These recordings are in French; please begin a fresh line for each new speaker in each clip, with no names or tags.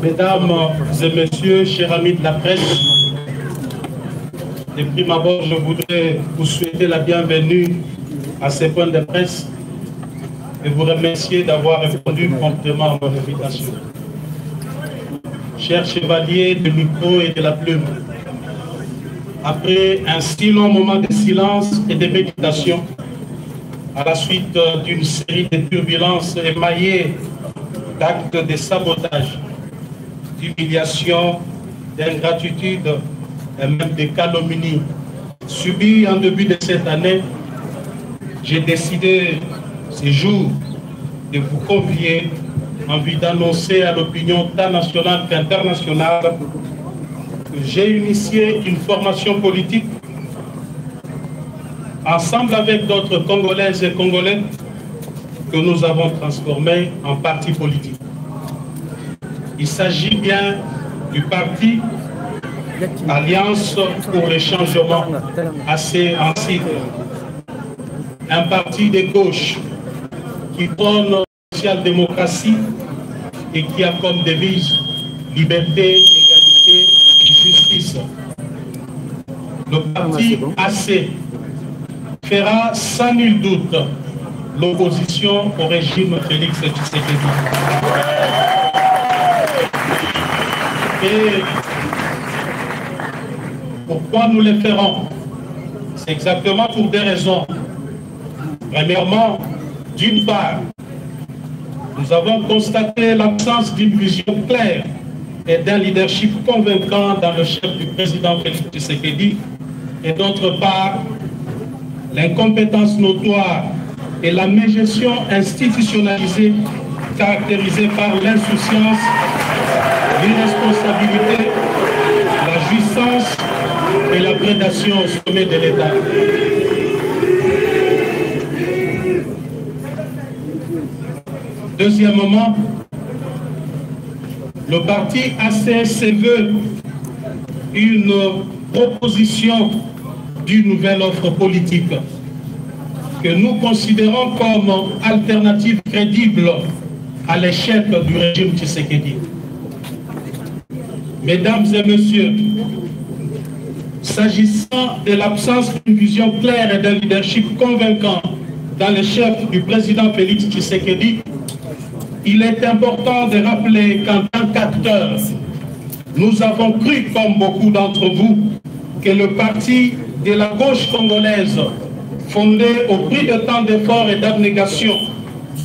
Mesdames et messieurs, chers amis de la presse, de prime abord, je voudrais vous souhaiter la bienvenue à ces points de presse et vous remercier d'avoir répondu promptement à mon invitation. Chers chevaliers du micro et de la plume, après un si long moment de silence et de méditation, à la suite d'une série de turbulences émaillées d'actes de sabotage, d'humiliation, d'ingratitude et même de calomnie subis en début de cette année, j'ai décidé ce jour de vous convier en vue d'annoncer à l'opinion tant nationale qu'internationale que j'ai initié une formation politique ensemble avec d'autres Congolaises et Congolais que nous avons transformé en parti politique. Il s'agit bien du parti Alliance pour le changement, assez en sigle. Un parti de gauche qui prône la social-démocratie et qui a comme devise liberté, égalité et justice. Le parti AC fera sans nul doute l'opposition au régime Félix Tshisekedi. Et pourquoi nous le ferons? C'est exactement pour des raisons. Premièrement, d'une part, nous avons constaté l'absence d'une vision claire et d'un leadership convaincant dans le chef du président Félix Tshisekedi, et d'autre part, l'incompétence notoire et la mégestion institutionnalisée caractérisée par l'insouciance, l'irresponsabilité, la jouissance et la prédation au sommet de l'État. Deuxièmement, le parti AC se veut une proposition d'une nouvelle offre politique que nous considérons comme alternative crédible à l'échec du régime Tshisekedi. Mesdames et messieurs, s'agissant de l'absence d'une vision claire et d'un leadership convaincant dans le chef du président Félix Tshisekedi, il est important de rappeler qu'en tant qu'acteurs, nous avons cru, comme beaucoup d'entre vous, que le parti de la gauche congolaise, fondé au prix de tant d'efforts et d'abnégation,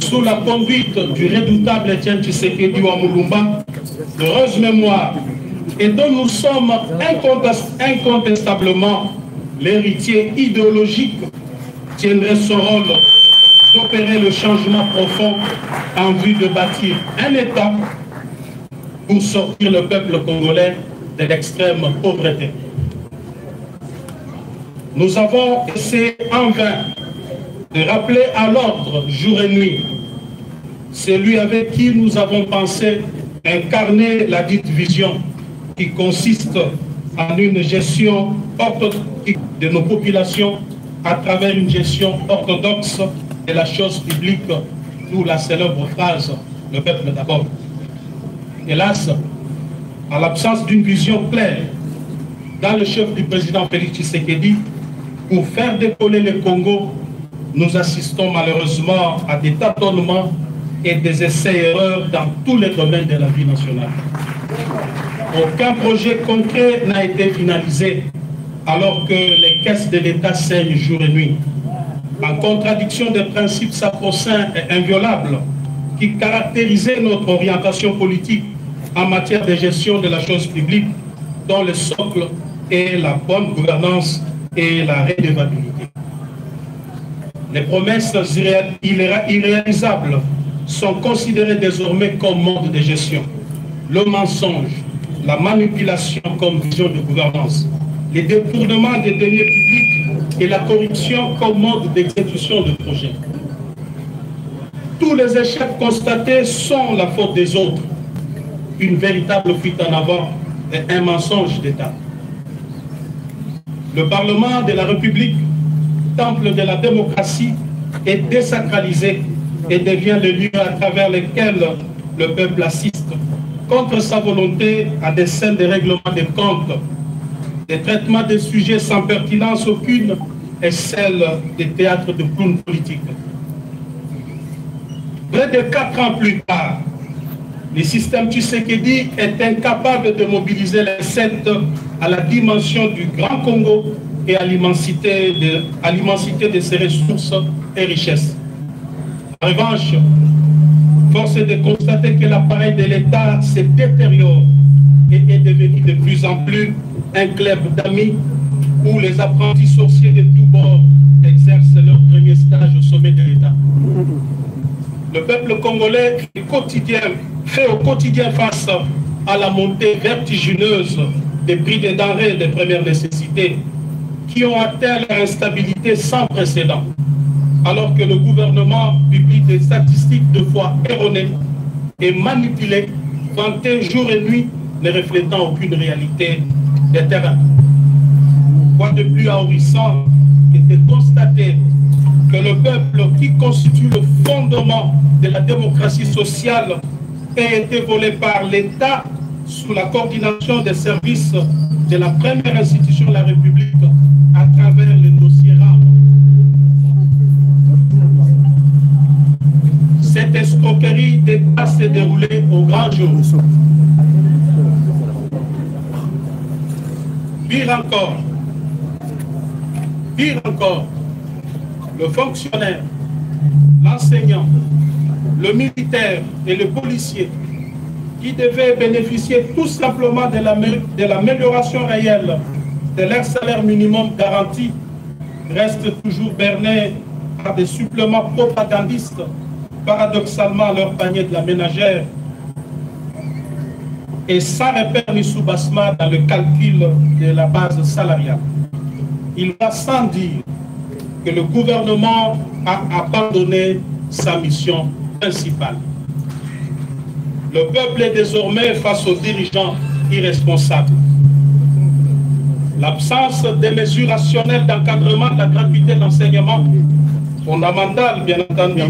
sous la conduite du redoutable Etienne Tshisekedi Wamulumba, d'heureuse mémoire, et dont nous sommes incontestablement l'héritier idéologique, tiendrait son rôle d'opérer le changement profond en vue de bâtir un État pour sortir le peuple congolais de l'extrême pauvreté. Nous avons essayé en vain de rappeler à l'ordre jour et nuit celui avec qui nous avons pensé incarner la dite vision qui consiste en une gestion orthodoxe de nos populations à travers une gestion orthodoxe de la chose publique, d'où la célèbre phrase « le peuple d'abord ». Hélas, à l'absence d'une vision claire dans le chef du président Félix Tshisekedi, pour faire décoller le Congo, nous assistons malheureusement à des tâtonnements et des essais-erreurs dans tous les domaines de la vie nationale. Aucun projet concret n'a été finalisé alors que les caisses de l'État saignent jour et nuit, en contradiction des principes sacro-saints et inviolables qui caractérisaient notre orientation politique en matière de gestion de la chose publique, dont le socle est la bonne gouvernance et la redevabilité. Les promesses irréalisables sont considérées désormais comme mode de gestion. Le mensonge, la manipulation comme vision de gouvernance, les détournements des deniers publics et la corruption comme mode d'exécution de projets. Tous les échecs constatés sont la faute des autres. Une véritable fuite en avant et un mensonge d'État. Le Parlement de la République, temple de la démocratie, est désacralisé et devient le lieu à travers lequel le peuple assiste, contre sa volonté, à des scènes de règlement des comptes, des traitements de sujets sans pertinence aucune et celle des théâtres de clowns politiques. Près de 4 ans plus tard, le système Tshisekedi est incapable de mobiliser les 7 à la dimension du Grand Congo et à l'immensité de ses ressources et richesses. En revanche, force est de constater que l'appareil de l'État se détériore et est devenu de plus en plus un club d'amis où les apprentis sorciers de tous bords exercent leur premier stage au sommet de l'État. Le peuple congolais fait au quotidien face à la montée vertigineuse des prix des denrées de première nécessité qui ont atteint leur instabilité sans précédent, alors que le gouvernement publie des statistiques de fois erronées et manipulées, vantées jour et nuit, ne reflétant aucune réalité des terrains. Quoi de plus ahurissant que de constater que le peuple qui constitue le fondement de la démocratie sociale a été volé par l'État sous la coordination des services de la première institution de la République à travers les dossiers rares. Cette escroquerie d'État s'est déroulée au grand jour. Pire encore, le fonctionnaire, l'enseignant, le militaire et le policier qui devaient bénéficier tout simplement de l'amélioration réelle de leur salaire minimum garanti restent toujours bernés par des suppléments propagandistes, paradoxalement à leur panier de la ménagère, et sans repère ni soubassement dans le calcul de la base salariale. Il va sans dire que le gouvernement a abandonné sa mission principale. Le peuple est désormais face aux dirigeants irresponsables. L'absence des mesures rationnelles d'encadrement de la gratuité de l'enseignement fondamental, bien entendu,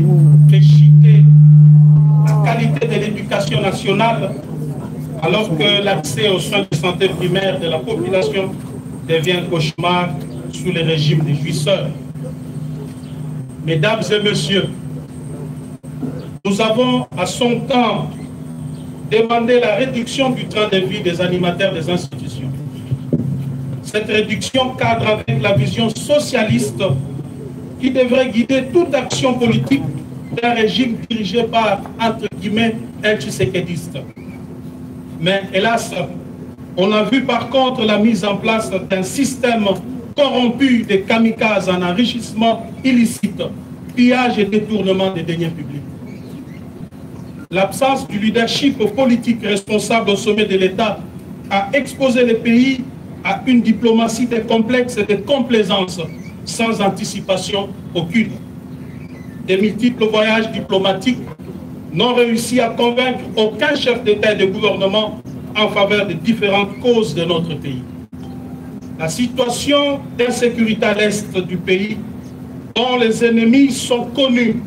fait chuter la qualité de l'éducation nationale, alors que l'accès aux soins de santé primaires de la population devient un cauchemar sous le régime des jouisseurs. Mesdames et messieurs, nous avons à son temps demandé la réduction du train de vie des animateurs des institutions. Cette réduction cadre avec la vision socialiste qui devrait guider toute action politique d'un régime dirigé par, entre guillemets, un tshisekédiste. Mais hélas, on a vu par contre la mise en place d'un système corrompu de kamikazes en enrichissement illicite, pillage et détournement des deniers publics. L'absence du leadership politique responsable au sommet de l'État a exposé le pays à une diplomatie de complexe et de complaisance sans anticipation aucune. Des multiples voyages diplomatiques n'ont réussi à convaincre aucun chef d'État et de gouvernement en faveur des différentes causes de notre pays. La situation d'insécurité à l'est du pays, dont les ennemis sont connus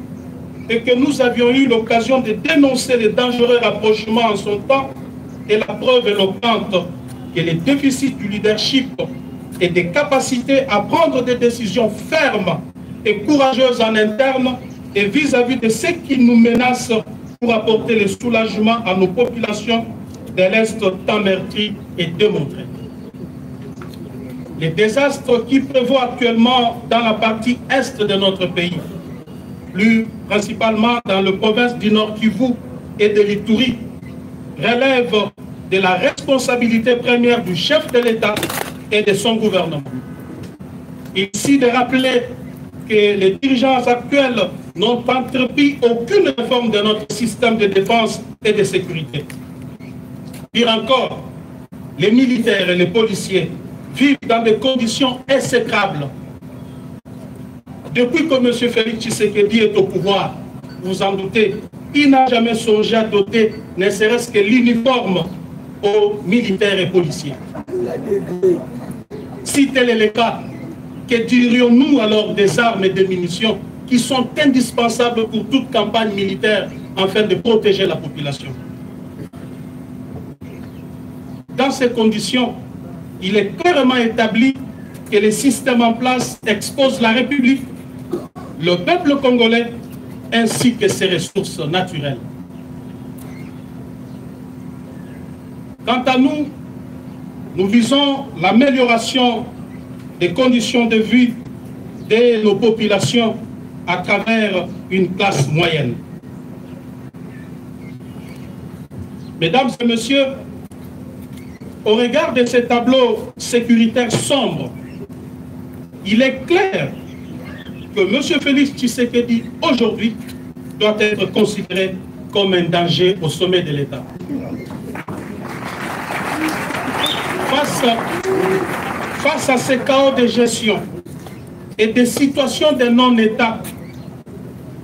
et que nous avions eu l'occasion de dénoncer les dangereux rapprochements en son temps, est la preuve éloquente que les déficits du leadership et des capacités à prendre des décisions fermes et courageuses en interne et vis-à-vis de ceux qui nous menacent pour apporter le soulagement à nos populations de l'Est tant meurtri et démontré. Les désastres qui prévoient actuellement dans la partie est de notre pays, plus principalement dans la province du Nord Kivu et de l'Ituri, relèvent de la responsabilité première du chef de l'État et de son gouvernement. Ici de rappeler que les dirigeants actuels n'ont entrepris aucune réforme de notre système de défense et de sécurité. Pire encore, les militaires et les policiers vivent dans des conditions exécrables. Depuis que M. Félix Tshisekedi est au pouvoir, vous en doutez, il n'a jamais songé à doter ne serait-ce que l'uniforme aux militaires et policiers. Si tel est le cas, que dirions-nous alors des armes et des munitions qui sont indispensables pour toute campagne militaire afin de protéger la population. Dans ces conditions, il est clairement établi que les systèmes en place exposent la République, le peuple congolais, ainsi que ses ressources naturelles. Quant à nous, nous visons l'amélioration des conditions de vie de nos populations à travers une classe moyenne. Mesdames et messieurs, au regard de ces tableaux sécuritaires sombres, il est clair que M. Félix Tshisekedi, aujourd'hui, doit être considéré comme un danger au sommet de l'État. Face à ces chaos de gestion et des situations de non-État,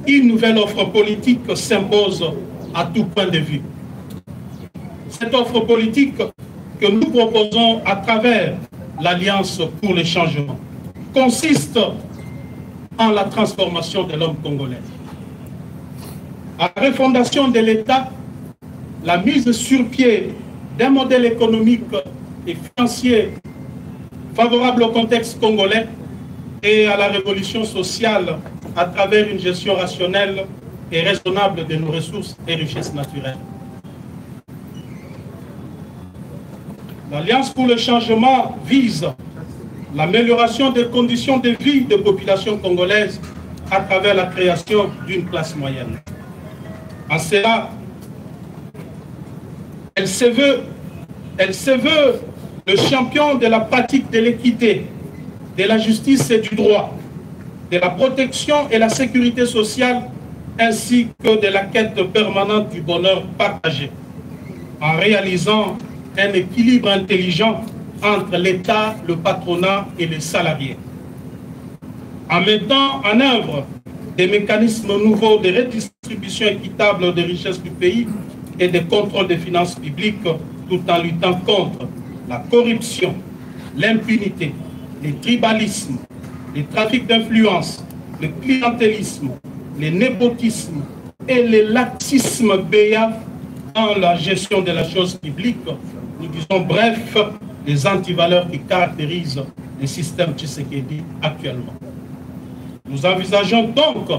une nouvelle offre politique s'impose à tout point de vue. Cette offre politique que nous proposons à travers l'Alliance pour le changement consiste en la transformation de l'homme congolais. À la refondation de l'État, la mise sur pied d'un modèle économique et financier favorable au contexte congolais et à la révolution sociale à travers une gestion rationnelle et raisonnable de nos ressources et richesses naturelles. L'Alliance pour le changement vise l'amélioration des conditions de vie des populations congolaises à travers la création d'une classe moyenne. En cela, elle se veut le champion de la pratique de l'équité, de la justice et du droit, de la protection et la sécurité sociale, ainsi que de la quête permanente du bonheur partagé, en réalisant un équilibre intelligent entre l'État, le patronat et les salariés. En mettant en œuvre des mécanismes nouveaux de redistribution équitable des richesses du pays et de contrôle des finances publiques, tout en luttant contre la corruption, l'impunité, les tribalismes, les trafics d'influence, le clientélisme, les népotismes et les laxismes béats dans la gestion de la chose publique. Nous disons bref les antivaleurs qui caractérisent le système Tshisekedi actuellement. Nous envisageons donc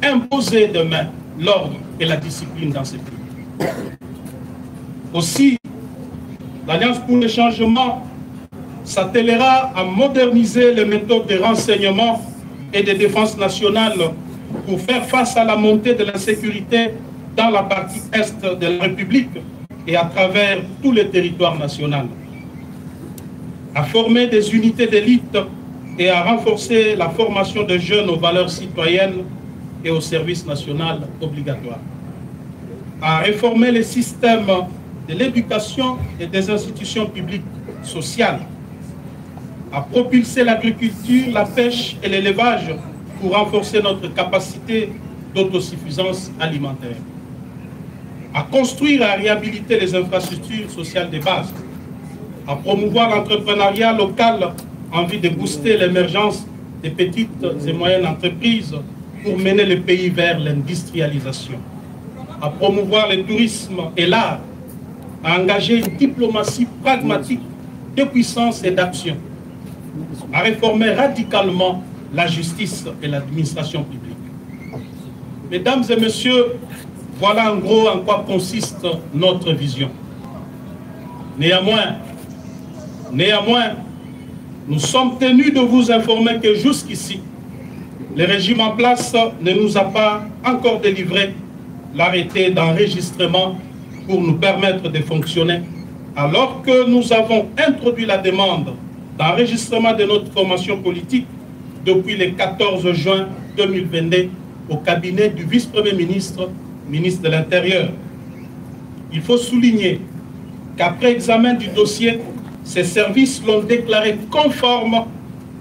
imposer demain l'ordre et la discipline dans ces pays. Aussi, l'Alliance pour le changement s'attellera à moderniser les méthodes de renseignement et de défense nationale pour faire face à la montée de l'insécurité dans la partie est de la République et à travers tout le territoire national, à former des unités d'élite et à renforcer la formation des jeunes aux valeurs citoyennes et au service national obligatoire, à réformer les systèmes de l'éducation et des institutions publiques sociales, à propulser l'agriculture, la pêche et l'élevage pour renforcer notre capacité d'autosuffisance alimentaire, à construire et à réhabiliter les infrastructures sociales de base, à promouvoir l'entrepreneuriat local en vue de booster l'émergence des petites et moyennes entreprises pour mener le pays vers l'industrialisation, à promouvoir le tourisme et l'art, à engager une diplomatie pragmatique de puissance et d'action, à réformer radicalement la justice et l'administration publique. Mesdames et messieurs, voilà en gros en quoi consiste notre vision. Néanmoins, nous sommes tenus de vous informer que jusqu'ici, le régime en place ne nous a pas encore délivré l'arrêté d'enregistrement pour nous permettre de fonctionner, alors que nous avons introduit la demande d'enregistrement de notre formation politique depuis le 14 juin 2022 au cabinet du vice-premier ministre, ministre de l'Intérieur. Il faut souligner qu'après examen du dossier, ces services l'ont déclaré conforme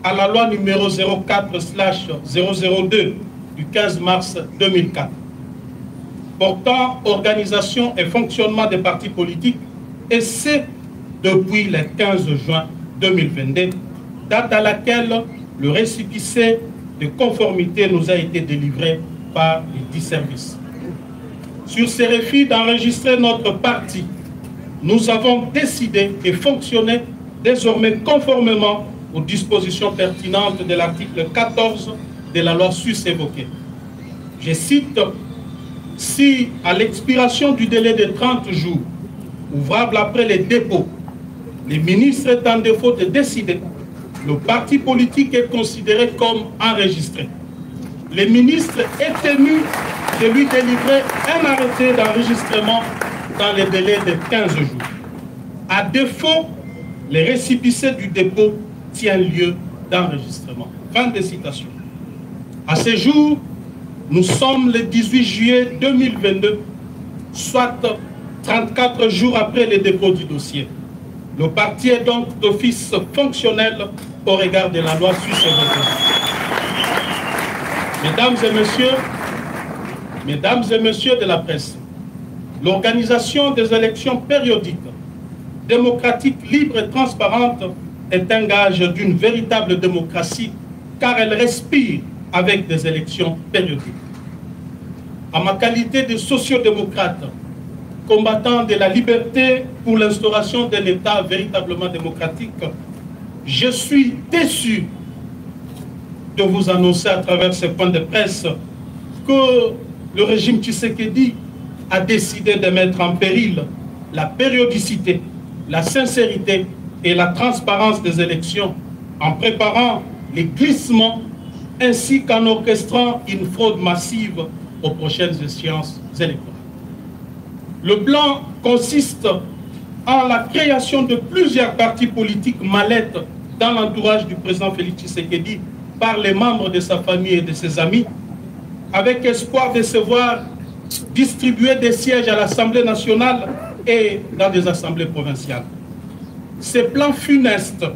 à la loi numéro 04/002 du 15 mars 2004, portant organisation et fonctionnement des partis politiques, et c'est depuis le 15 juin 2022, date à laquelle le récépissé de conformité nous a été délivré par les 10 services. Sur ces refus d'enregistrer notre parti, nous avons décidé et fonctionné désormais conformément aux dispositions pertinentes de l'article 14 de la loi sus-évoquée. Je cite, « Si, à l'expiration du délai de 30 jours, ouvrable après les dépôts, les ministres est en défaut de décider, le parti politique est considéré comme enregistré. Le ministre est tenu de lui délivrer un arrêté d'enregistrement dans les délais de 15 jours. À défaut, les récépissés du dépôt tiennent lieu d'enregistrement. » Fin de citation. À ce jour, nous sommes le 18 juillet 2022, soit 34 jours après le dépôt du dossier. Le parti est donc d'office fonctionnel au regard de la loi sus-évoquée. Mesdames et messieurs de la presse, l'organisation des élections périodiques, démocratiques, libres et transparentes est un gage d'une véritable démocratie car elle respire avec des élections périodiques. En ma qualité de sociodémocrate, combattant de la liberté pour l'instauration d'un État véritablement démocratique, je suis déçu de vous annoncer à travers ce point de presse que le régime Tshisekedi a décidé de mettre en péril la périodicité, la sincérité et la transparence des élections en préparant les glissements ainsi qu'en orchestrant une fraude massive aux prochaines échéances électorales. Le plan consiste en la création de plusieurs partis politiques mallettes dans l'entourage du président Félix Tshisekedi par les membres de sa famille et de ses amis, avec espoir de se voir distribuer des sièges à l'Assemblée nationale et dans des assemblées provinciales. Ces plans funestes,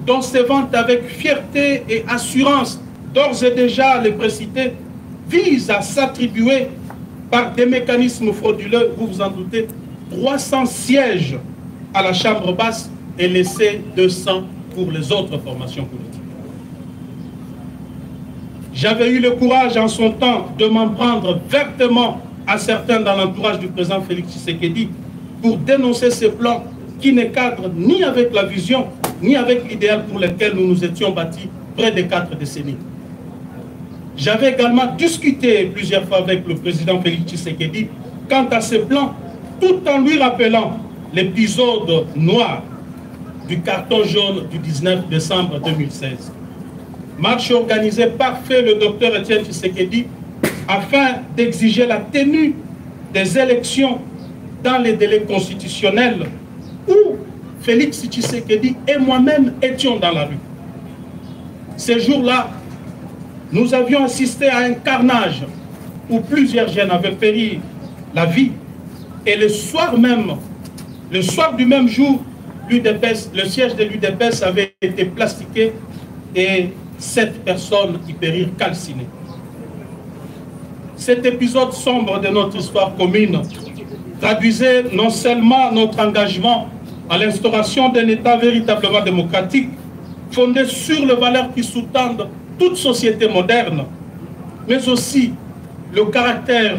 dont se vante avec fierté et assurance d'ores et déjà les précités, visent à s'attribuer par des mécanismes frauduleux, vous vous en doutez, 300 sièges à la Chambre basse et laisser 200 pour les autres formations politiques. J'avais eu le courage en son temps de m'en prendre vertement à certains dans l'entourage du président Félix Tshisekedi pour dénoncer ces plans qui ne cadrent ni avec la vision, ni avec l'idéal pour lequel nous nous étions bâtis près de 4 décennies. J'avais également discuté plusieurs fois avec le président Félix Tshisekedi quant à ces plans, tout en lui rappelant l'épisode noir du carton jaune du 19 décembre 2016. Marche organisée par le docteur Etienne Tshisekedi afin d'exiger la tenue des élections dans les délais constitutionnels où Félix Tshisekedi et moi-même étions dans la rue. Ces jours-là, nous avions assisté à un carnage où plusieurs jeunes avaient péri la vie et le soir du même jour, le siège de l'UDPS avait été plastiqué et 7 personnes y périrent calcinées. Cet épisode sombre de notre histoire commune traduisait non seulement notre engagement à l'instauration d'un État véritablement démocratique, fondé sur les valeurs qui sous-tendent toute société moderne, mais aussi le caractère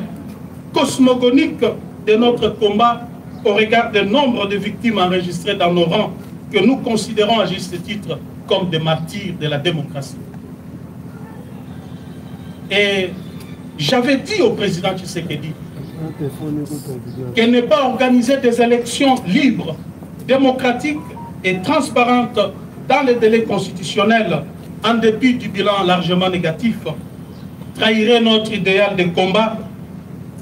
cosmogonique de notre combat au regard du nombre de victimes enregistrées dans nos rangs, que nous considérons à juste titre comme des martyrs de la démocratie. Et j'avais dit au président Tshisekedi qu'il n'est pas organisé des élections libres, démocratiques et transparentes dans les délais constitutionnels, en dépit du bilan largement négatif, trahirait notre idéal de combat,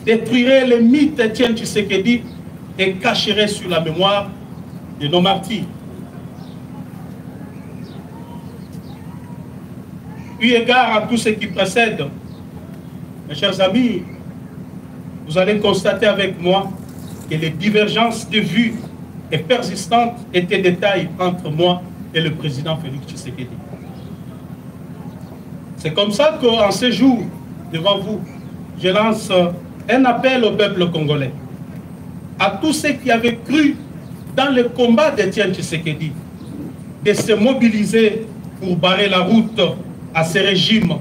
détruirait les mythes d'Etienne Tshisekedi et cacherait sur la mémoire de nos martyrs. Eu égard à tout ce qui précède, mes chers amis, vous allez constater avec moi que les divergences de vues et persistantes étaient des tailles entre moi et le président Félix Tshisekedi. C'est comme ça qu'en ce jour, devant vous, je lance un appel au peuple congolais, à tous ceux qui avaient cru dans le combat d'Etienne Tshisekedi, de se mobiliser pour barrer la route à ces régimes,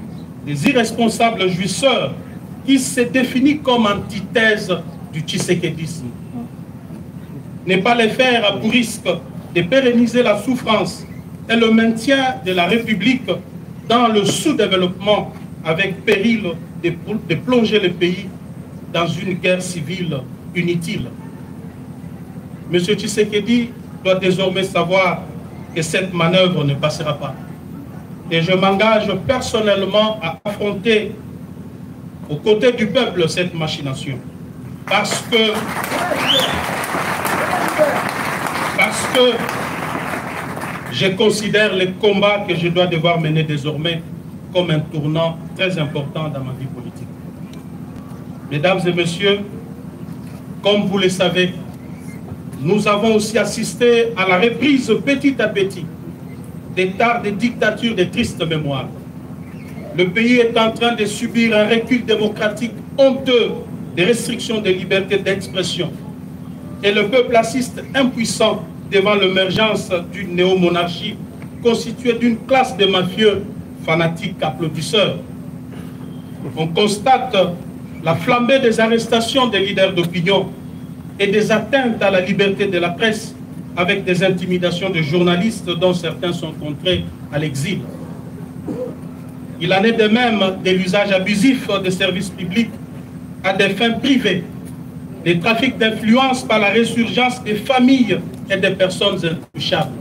des irresponsables jouisseurs qui se définissent comme antithèse du tshisekédisme. Ne pas les faire à pour risque de pérenniser la souffrance et le maintien de la République dans le sous-développement avec péril de plonger le pays dans une guerre civile inutile. M. Tshisekedi doit désormais savoir que cette manœuvre ne passera pas. Et je m'engage personnellement à affronter aux côtés du peuple cette machination. Parce que je considère les combats que je dois devoir mener désormais comme un tournant très important dans ma vie politique. Mesdames et messieurs, comme vous le savez, nous avons aussi assisté à la reprise petit à petit des tares de dictatures de triste mémoire. Le pays est en train de subir un recul démocratique honteux des restrictions des libertés d'expression. Et le peuple assiste impuissant devant l'émergence d'une néomonarchie constituée d'une classe de mafieux fanatiques applaudisseurs. On constate la flambée des arrestations des leaders d'opinion et des atteintes à la liberté de la presse avec des intimidations de journalistes dont certains sont contraints à l'exil. Il en est de même de l'usage abusif des services publics à des fins privées, des trafics d'influence par la résurgence des familles et des personnes intouchables,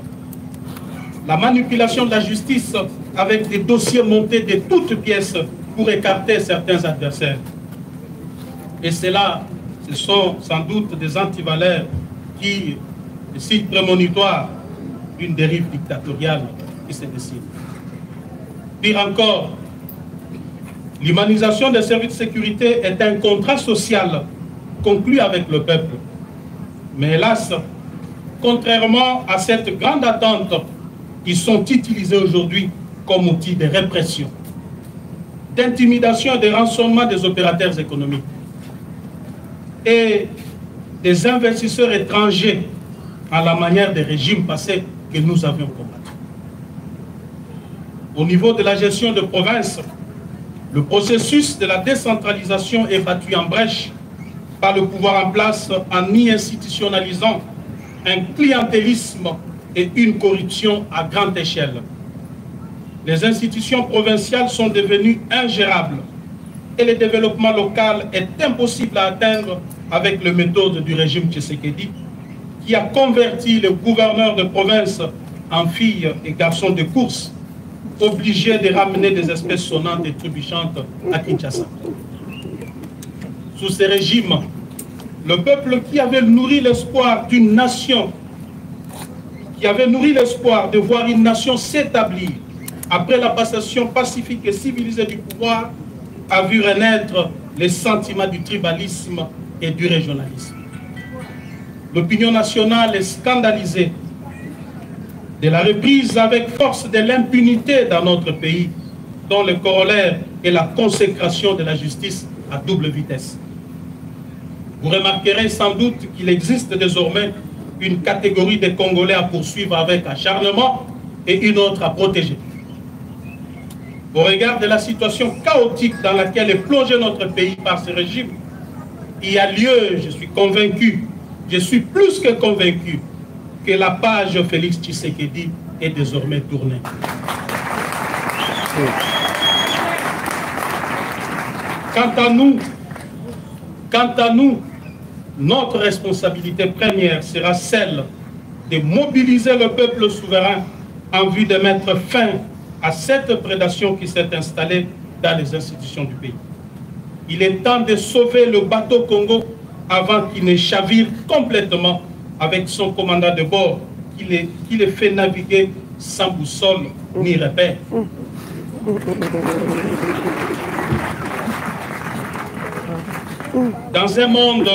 la manipulation de la justice avec des dossiers montés de toutes pièces pour écarter certains adversaires. Et cela, ce sont sans doute des antivaleurs qui, des signes prémonitoires d'une dérive dictatoriale qui se décide. Pire encore, l'humanisation des services de sécurité est un contrat social conclu avec le peuple. Mais hélas, contrairement à cette grande attente, ils sont utilisés aujourd'hui comme outil de répression, d'intimidation et de rançonnement des opérateurs économiques et des investisseurs étrangers à la manière des régimes passés que nous avions combattus. Au niveau de la gestion de province, le processus de la décentralisation est battu en brèche par le pouvoir en place en y institutionnalisant un clientélisme et une corruption à grande échelle. Les institutions provinciales sont devenues ingérables et le développement local est impossible à atteindre avec les méthodes du régime Tshisekedi qui a converti les gouverneurs de province en filles et garçons de course, obligés de ramener des espèces sonnantes et trébuchantes à Kinshasa. Sous ces régimes, le peuple qui avait nourri l'espoir d'une nation, qui avait nourri l'espoir de voir une nation s'établir après la passation pacifique et civilisée du pouvoir, a vu renaître les sentiments du tribalisme et du régionalisme. L'opinion nationale est scandalisée de la reprise avec force de l'impunité dans notre pays, dont le corollaire est la consécration de la justice à double vitesse. Vous remarquerez sans doute qu'il existe désormais une catégorie de Congolais à poursuivre avec acharnement et une autre à protéger. Au regard de la situation chaotique dans laquelle est plongé notre pays par ce régime, il y a lieu, je suis convaincu, je suis plus que convaincu, que la page Félix Tshisekedi est désormais tournée. Quant à nous, notre responsabilité première sera celle de mobiliser le peuple souverain en vue de mettre fin à cette prédation qui s'est installée dans les institutions du pays. Il est temps de sauver le bateau Congo avant qu'il ne chavire complètement avec son commandant de bord qui les fait naviguer sans boussole ni repère. Dans un monde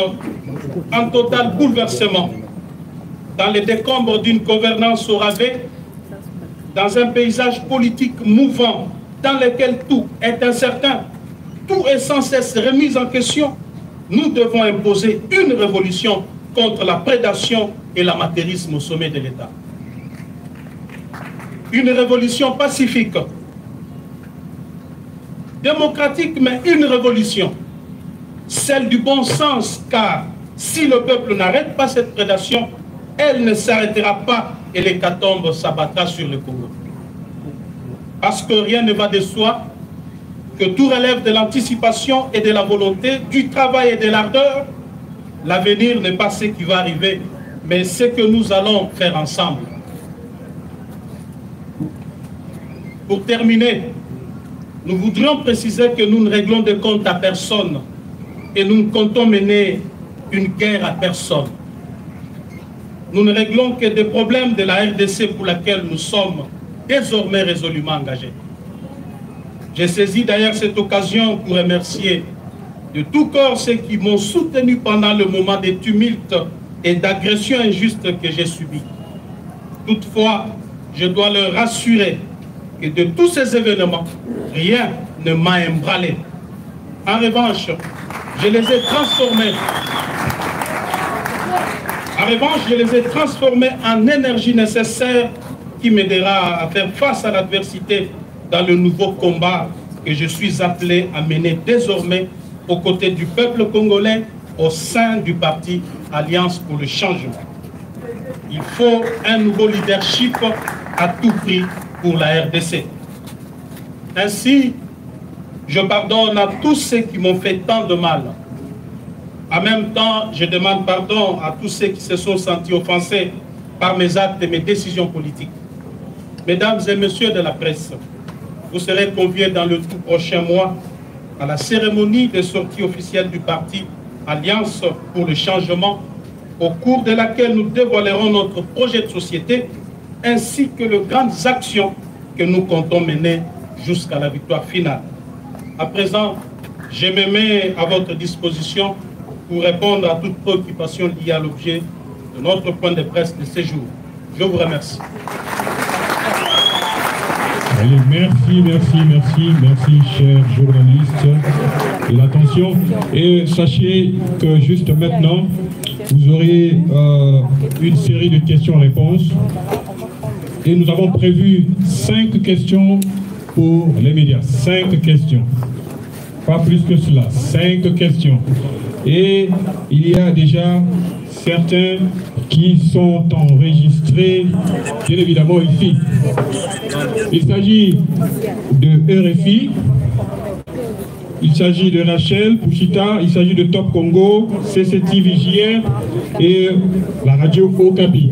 en total bouleversement, dans les décombres d'une gouvernance au rabais, dans un paysage politique mouvant, dans lequel tout est incertain, tout est sans cesse remis en question, nous devons imposer une révolution contre la prédation et l'amateurisme au sommet de l'État. Une révolution pacifique démocratique, mais une révolution. Celle du bon sens, car si le peuple n'arrête pas cette prédation, elle ne s'arrêtera pas et l'hécatombe s'abattra sur le Congo. Parce que rien ne va de soi, que tout relève de l'anticipation et de la volonté, du travail et de l'ardeur. L'avenir n'est pas ce qui va arriver, mais ce que nous allons faire ensemble. Pour terminer, nous voudrions préciser que nous ne réglons des comptes à personne et nous ne comptons mener une guerre à personne. Nous ne réglons que des problèmes de la RDC pour laquelle nous sommes désormais résolument engagés. J'ai saisi d'ailleurs cette occasion pour remercier de tout cœur ceux qui m'ont soutenu pendant le moment des tumultes et d'agressions injustes que j'ai subis. Toutefois, je dois leur rassurer que de tous ces événements, rien ne m'a ébranlé. En revanche, je les ai transformés en énergie nécessaire qui m'aidera à faire face à l'adversité dans le nouveau combat que je suis appelé à mener désormais aux côtés du peuple congolais au sein du parti Alliance pour le changement. Il faut un nouveau leadership à tout prix pour la RDC. Ainsi, je pardonne à tous ceux qui m'ont fait tant de mal. En même temps, je demande pardon à tous ceux qui se sont sentis offensés par mes actes et mes décisions politiques. Mesdames et messieurs de la presse, vous serez conviés dans le tout prochain mois à la cérémonie de sortie officielle du parti Alliance pour le changement, au cours de laquelle nous dévoilerons notre projet de société ainsi que les grandes actions que nous comptons mener jusqu'à la victoire finale. À présent, je me mets à votre disposition pour répondre à toute préoccupation liée à l'objet de notre point de presse de ce jour. Je vous remercie.
Allez, merci, chers journalistes, de l'attention. Et sachez que juste maintenant, vous aurez une série de questions-réponses. Et nous avons prévu 5 questions pour les médias. 5 questions. Pas plus que cela. 5 questions. Et il y a déjà certains qui sont enregistrés, bien évidemment, ici. Il s'agit de RFI, il s'agit de Rachel Pouchita, il s'agit de Top Congo, CCTV JR et la radio Okapi.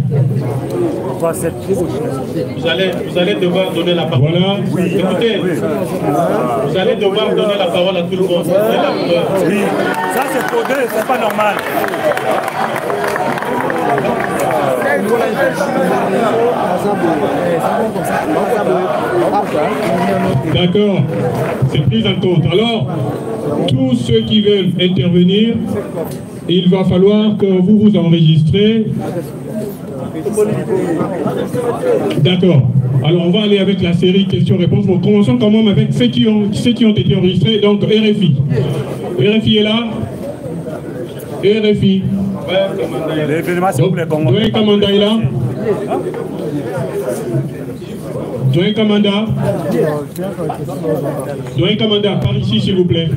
Vous allez devoir donner la parole.
Voilà.
Écoutez, vous allez devoir donner la parole à tout le monde.
Oui, ça c'est codé, c'est pas normal.
D'accord, c'est pris en compte. Alors, tous ceux qui veulent intervenir, il va falloir que vous vous enregistrez. D'accord. Alors, on va aller avec la série questions-réponses. Bon, commençons quand même avec ceux qui ont été enregistrés. Donc, RFI. RFI est là. RFI. Doyen Kamanda est là. Doyen Kamanda. Doyen Kamanda, par ici, s'il vous plaît.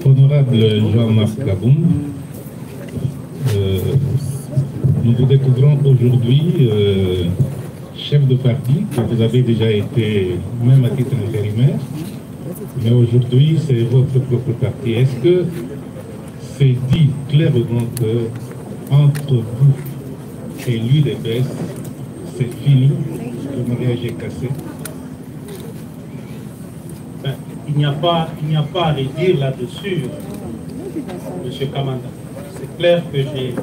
Honorable Jean-Marc Kaboum, nous vous découvrons aujourd'hui chef de parti, que vous avez déjà été même à titre intérimaire, mais aujourd'hui c'est votre propre parti. Est-ce que c'est dit clairement que entre vous et l'UDPS, c'est fini, le mariage est cassé?
Il il n'y a pas à redire là-dessus, M. Kamanda. C'est clair que j'ai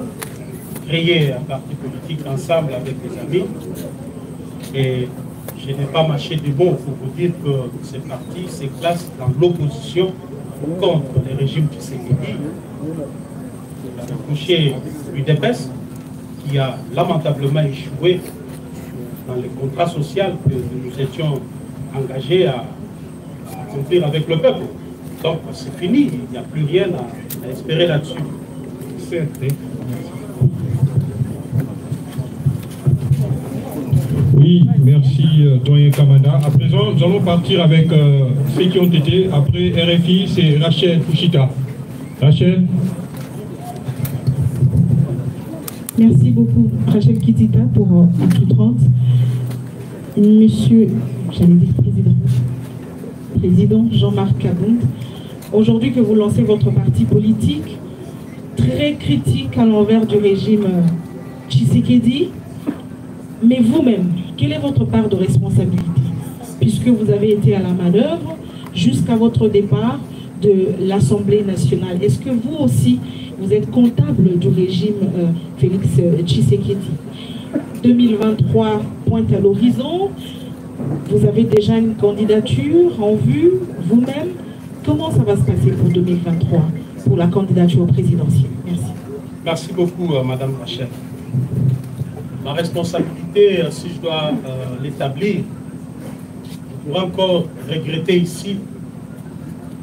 créé un parti politique ensemble avec des amis et je n'ai pas mâché du bon pour vous dire que ce parti se classe dans l'opposition contre le régime Tshisekedi. Il a touché l'UDPS qui a lamentablement échoué dans le contrat social que nous étions engagés à accomplir avec le peuple. Donc c'est fini, il n'y a plus rien à espérer là-dessus.
Oui, merci Doyen Kamanda. À présent, nous allons partir avec ceux qui ont été. Après RFI, c'est Rachel Fouchita. Rachel.
Merci beaucoup, Rachel Kitita, pour Actu 30. Monsieur, j'allais dire président Jean-Marc Kabound, aujourd'hui que vous lancez votre parti politique, très critique à l'envers du régime Tshisekedi, mais vous-même, quelle est votre part de responsabilité? Puisque vous avez été à la manœuvre jusqu'à votre départ de l'Assemblée nationale. Est-ce que vous aussi, vous êtes comptable du régime Félix Tshisekedi? 2023 pointe à l'horizon. Vous avez déjà une candidature en vue, vous-même. Comment ça va se passer pour 2023, pour la candidature présidentielle? Merci.
Merci beaucoup, Madame Rachel. Ma responsabilité, si je dois l'établir, je pourrais encore regretter ici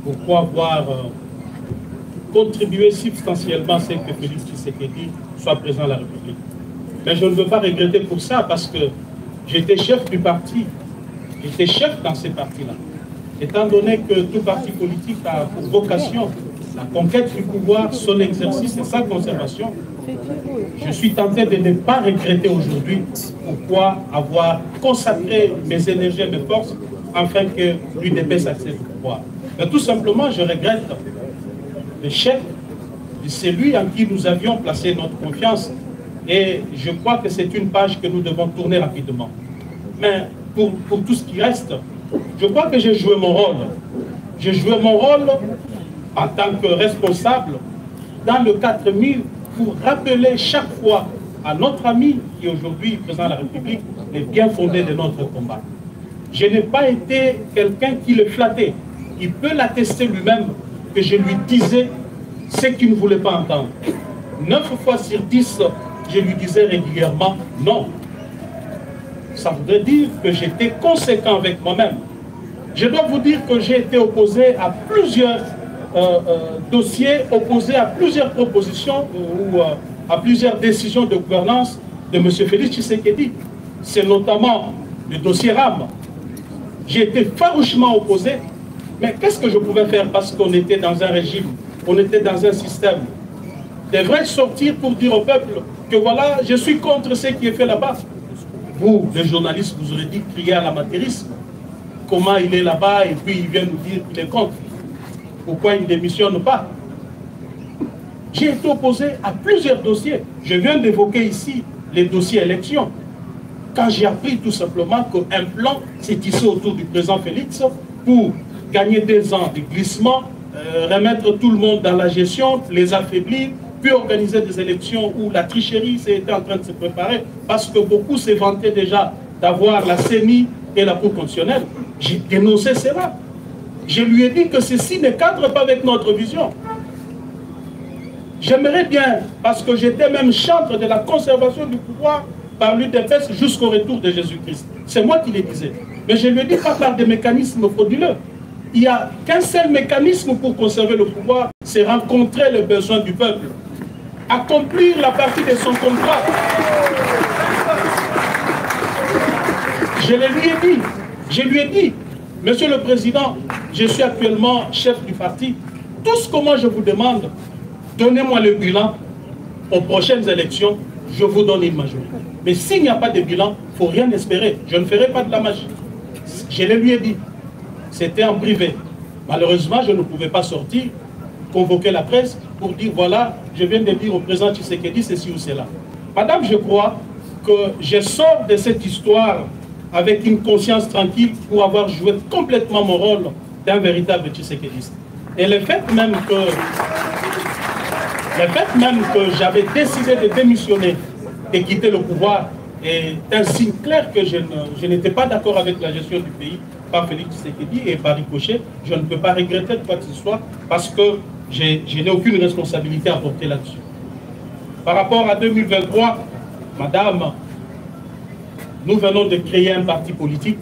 pourquoi avoir contribué substantiellement à ce que Félix Tshisekedi soit président de la République. Mais je ne veux pas regretter pour ça parce que j'étais chef du parti, j'étais chef dans ces partis-là. Étant donné que tout parti politique a pour vocation la conquête du pouvoir, son exercice et sa conservation, je suis tenté de ne pas regretter aujourd'hui pourquoi avoir consacré mes énergies et mes forces afin que l'UDPS accède au pouvoir. Mais tout simplement, je regrette l'échec de celui en qui nous avions placé notre confiance et je crois que c'est une page que nous devons tourner rapidement. Mais pour tout ce qui reste, je crois que j'ai joué mon rôle. J'ai joué mon rôle en tant que responsable dans le 4000 pour rappeler chaque fois à notre ami qui est aujourd'hui président de la République les bien fondés de notre combat. Je n'ai pas été quelqu'un qui le flattait. Il peut l'attester lui-même que je lui disais ce qu'il ne voulait pas entendre. 9 fois sur 10, je lui disais régulièrement non. Ça voudrait dire que j'étais conséquent avec moi-même. Je dois vous dire que j'ai été opposé à plusieurs dossiers, opposé à plusieurs propositions ou à plusieurs décisions de gouvernance de M. Félix Tshisekedi. C'est notamment le dossier RAM. J'ai été farouchement opposé. Mais qu'est-ce que je pouvais faire parce qu'on était dans un régime, on était dans un système? Devrais-je sortir pour dire au peuple que voilà, je suis contre ce qui est fait là-bas? Vous, les journalistes, vous aurez dit crier à l'amateurisme. Comment il est là-bas et puis il vient nous dire qu'il est contre. Pourquoi il ne démissionne pas? J'ai été opposé à plusieurs dossiers. Je viens d'évoquer ici les dossiers élections. Quand j'ai appris tout simplement qu'un plan s'est tissé autour du président Félix pour gagner 2 ans de glissement, remettre tout le monde dans la gestion, les affaiblir, puis organiser des élections où la tricherie était en train de se préparer, parce que beaucoup se vantaient déjà d'avoir la CENI et la Cour constitutionnelle. J'ai dénoncé cela. Je lui ai dit que ceci ne cadre pas avec notre vision. J'aimerais bien, parce que j'étais même chantre de la conservation du pouvoir par l'UDPS jusqu'au retour de Jésus-Christ. C'est moi qui le disais. Mais je lui ai dit pas par des mécanismes frauduleux. Il n'y a qu'un seul mécanisme pour conserver le pouvoir, c'est rencontrer les besoins du peuple. Accomplir la partie de son contrat. Je lui ai dit, Monsieur le Président, je suis actuellement chef du parti. Tout ce que moi je vous demande, donnez-moi le bilan aux prochaines élections, je vous donne une majorité. Mais s'il n'y a pas de bilan, il ne faut rien espérer. Je ne ferai pas de la magie. Je le lui ai dit. C'était en privé. Malheureusement, je ne pouvais pas sortir, convoquer la presse pour dire, voilà, je viens de dire au président Tshisekedi ceci ou cela. Madame, je crois que je sors de cette histoire avec une conscience tranquille pour avoir joué complètement mon rôle d'un véritable Tshisekedi. Et le fait même que j'avais décidé de démissionner et quitter le pouvoir est un signe clair que je n'étais pas d'accord avec la gestion du pays par Félix Tshisekedi, et par ricochet, je ne peux pas regretter de quoi que ce soit parce que je n'ai aucune responsabilité à porter là-dessus. Par rapport à 2023, madame, nous venons de créer un parti politique.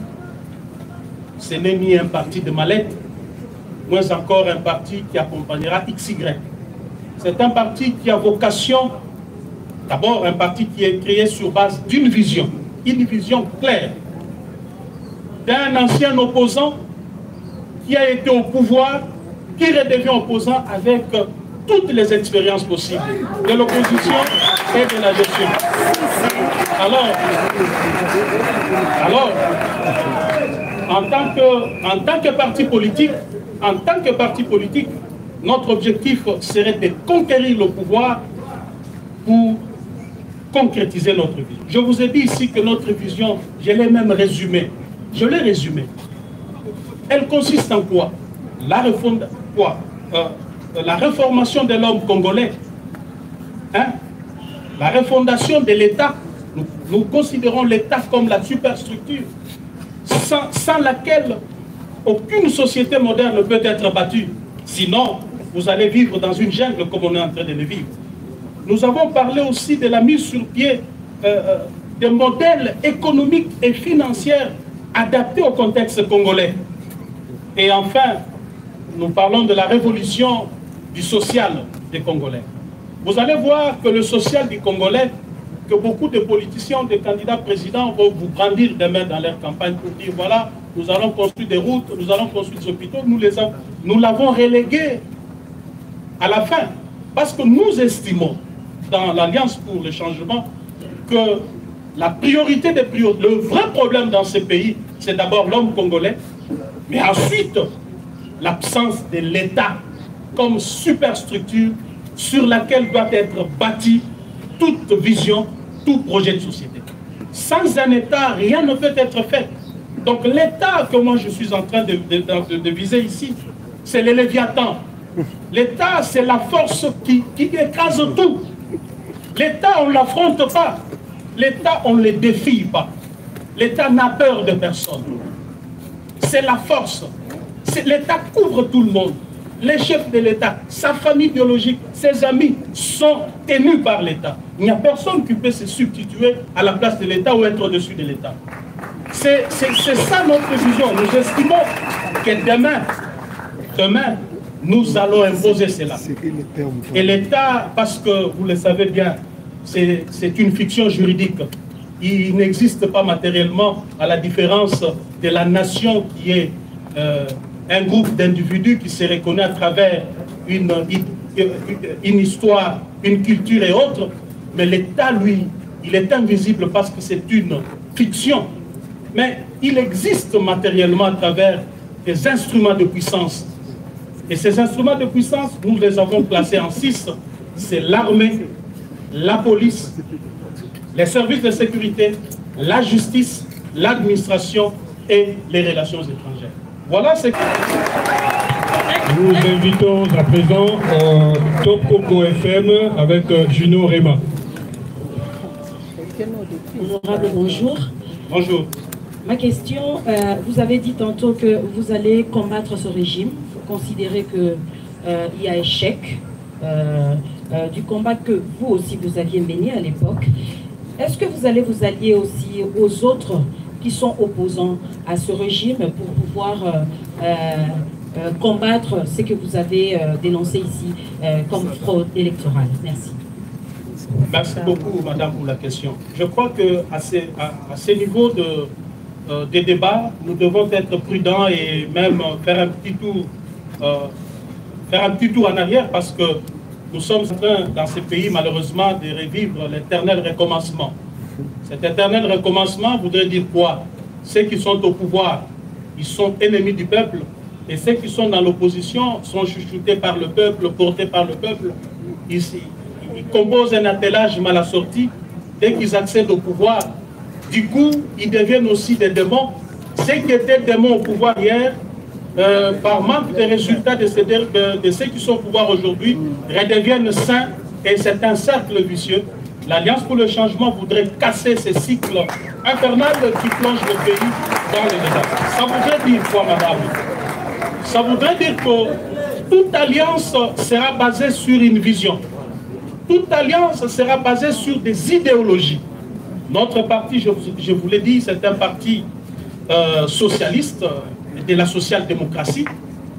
Ce n'est ni un parti de mallette, moins encore un parti qui accompagnera XY. C'est un parti qui a vocation, d'abord un parti qui est créé sur base d'une vision, une vision claire, d'un ancien opposant qui a été au pouvoir, qui redevient opposant avec toutes les expériences possibles de l'opposition et de la gestion. Alors, en tant que parti politique, notre objectif serait de conquérir le pouvoir pour concrétiser notre vision. Je vous ai dit ici que notre vision, je l'ai même résumée. Je l'ai résumée. Elle consiste en quoi? La réformation de l'homme congolais, la refondation de l'État. Nous considérons l'État comme la superstructure sans laquelle aucune société moderne ne peut être battue. Sinon, vous allez vivre dans une jungle comme on est en train de le vivre. Nous avons parlé aussi de la mise sur pied de modèles économiques et financiers adaptés au contexte congolais. Et enfin, nous parlons de la révolution du social des Congolais. Vous allez voir que le social du Congolais, que beaucoup de politiciens, des candidats présidents vont vous brandir demain dans leur campagne pour dire voilà, nous allons construire des routes, nous allons construire des hôpitaux, nous l'avons relégué à la fin. Parce que nous estimons, dans l'Alliance pour le changement, que la priorité des priorités, le vrai problème dans ce pays, c'est d'abord l'homme congolais, mais ensuite l'absence de l'État comme superstructure sur laquelle doit être bâtie toute vision, tout projet de société. Sans un État, rien ne peut être fait. Donc l'État que moi je suis en train de viser ici, c'est le Léviathan. L'État, c'est la force qui écrase tout. L'État, on ne l'affronte pas. L'État, on ne le défie pas. L'État n'a peur de personne. C'est la force. L'État couvre tout le monde. Les chefs de l'État, sa famille biologique, ses amis sont tenus par l'État. Il n'y a personne qui peut se substituer à la place de l'État ou être au-dessus de l'État. C'est ça notre vision. Nous estimons que demain, nous allons imposer cela. Et l'État, parce que vous le savez bien, c'est une fiction juridique. Il n'existe pas matériellement, à la différence de la nation qui est un groupe d'individus qui se reconnaît à travers une histoire, une culture et autres. Mais l'État, lui, il est invisible parce que c'est une fiction. Mais il existe matériellement à travers des instruments de puissance. Et ces instruments de puissance, nous les avons classés en 6. C'est l'armée, la police, les services de sécurité, la justice, l'administration et les relations étrangères. Voilà ce que...
Nous invitons à présent Top Coco FM avec Juno Rema.
Honorable, bonjour.
Bonjour.
Ma question, vous avez dit tantôt que vous allez combattre ce régime. Vous considérez qu'il y a échec du combat que vous aussi vous aviez mené à l'époque. Est-ce que vous allez vous allier aussi aux autres qui sont opposants à ce régime pour pouvoir combattre ce que vous avez dénoncé ici comme fraude électorale? Merci.
Merci beaucoup, madame, pour la question. Je crois qu'à ce niveau des débats, nous devons être prudents et même faire un petit tour en arrière parce que nous sommes en train, dans ce pays, malheureusement, de revivre l'éternel recommencement. Cet éternel recommencement voudrait dire quoi? Ceux qui sont au pouvoir, ils sont ennemis du peuple, et ceux qui sont dans l'opposition sont chouchoutés par le peuple, portés par le peuple. Ils composent un attelage mal assorti. Dès qu'ils accèdent au pouvoir, du coup, ils deviennent aussi des démons. Ceux qui étaient démons au pouvoir hier par manque de résultats de ceux qui sont au pouvoir aujourd'hui, redeviennent sains et c'est un cercle vicieux. L'Alliance pour le changement voudrait casser ces cycles infernal qui plongent le pays dans les désastres. Ça voudrait dire quoi, madame? Ça voudrait dire que toute alliance sera basée sur une vision. Toute alliance sera basée sur des idéologies. Notre parti, je vous l'ai dit, c'est un parti socialiste, de la social-démocratie.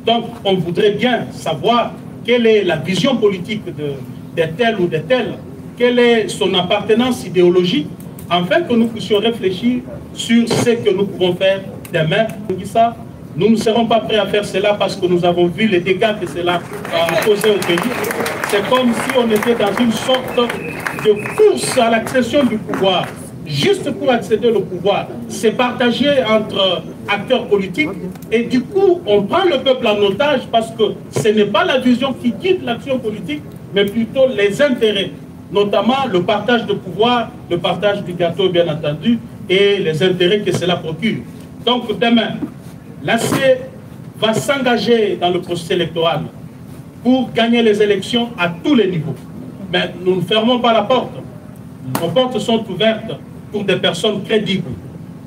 Donc, on voudrait bien savoir quelle est la vision politique de tel ou de tel, quelle est son appartenance idéologique, afin que nous puissions réfléchir sur ce que nous pouvons faire demain. Nous ne serons pas prêts à faire cela parce que nous avons vu les dégâts que cela a causé au pays. C'est comme si on était dans une sorte de course à l'accession du pouvoir. Juste pour accéder au pouvoir, c'est partagé entre acteurs politiques et du coup, on prend le peuple en otage parce que ce n'est pas la vision qui guide l'action politique, mais plutôt les intérêts, notamment le partage de pouvoir, le partage du gâteau, bien entendu, et les intérêts que cela procure. Donc demain, l'AC va s'engager dans le processus électoral pour gagner les élections à tous les niveaux. Mais nous ne fermons pas la porte. Nos portes sont ouvertes pour des personnes crédibles,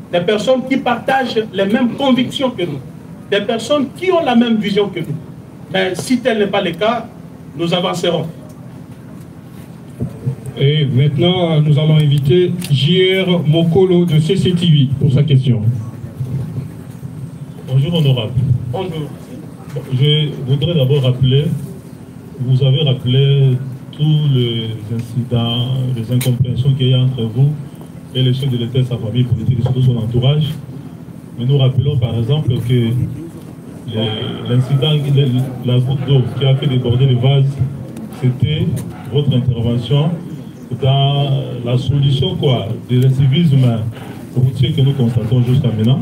des personnes qui partagent les mêmes convictions que nous, des personnes qui ont la même vision que nous. Mais si tel n'est pas le cas, nous avancerons.
Et maintenant, nous allons inviter JR Mokolo de CCTV pour sa question.
Bonjour honorable.
Bonjour.
Je voudrais d'abord rappeler, vous avez rappelé tous les incidents, les incompréhensions qu'il y a entre vous et les chefs de l'État et sa famille politique et surtout son entourage. Mais nous rappelons par exemple que l'incident, la goutte d'eau qui a fait déborder le vase, c'était votre intervention dans la solution de l'incivisme routier que nous constatons jusqu'à maintenant.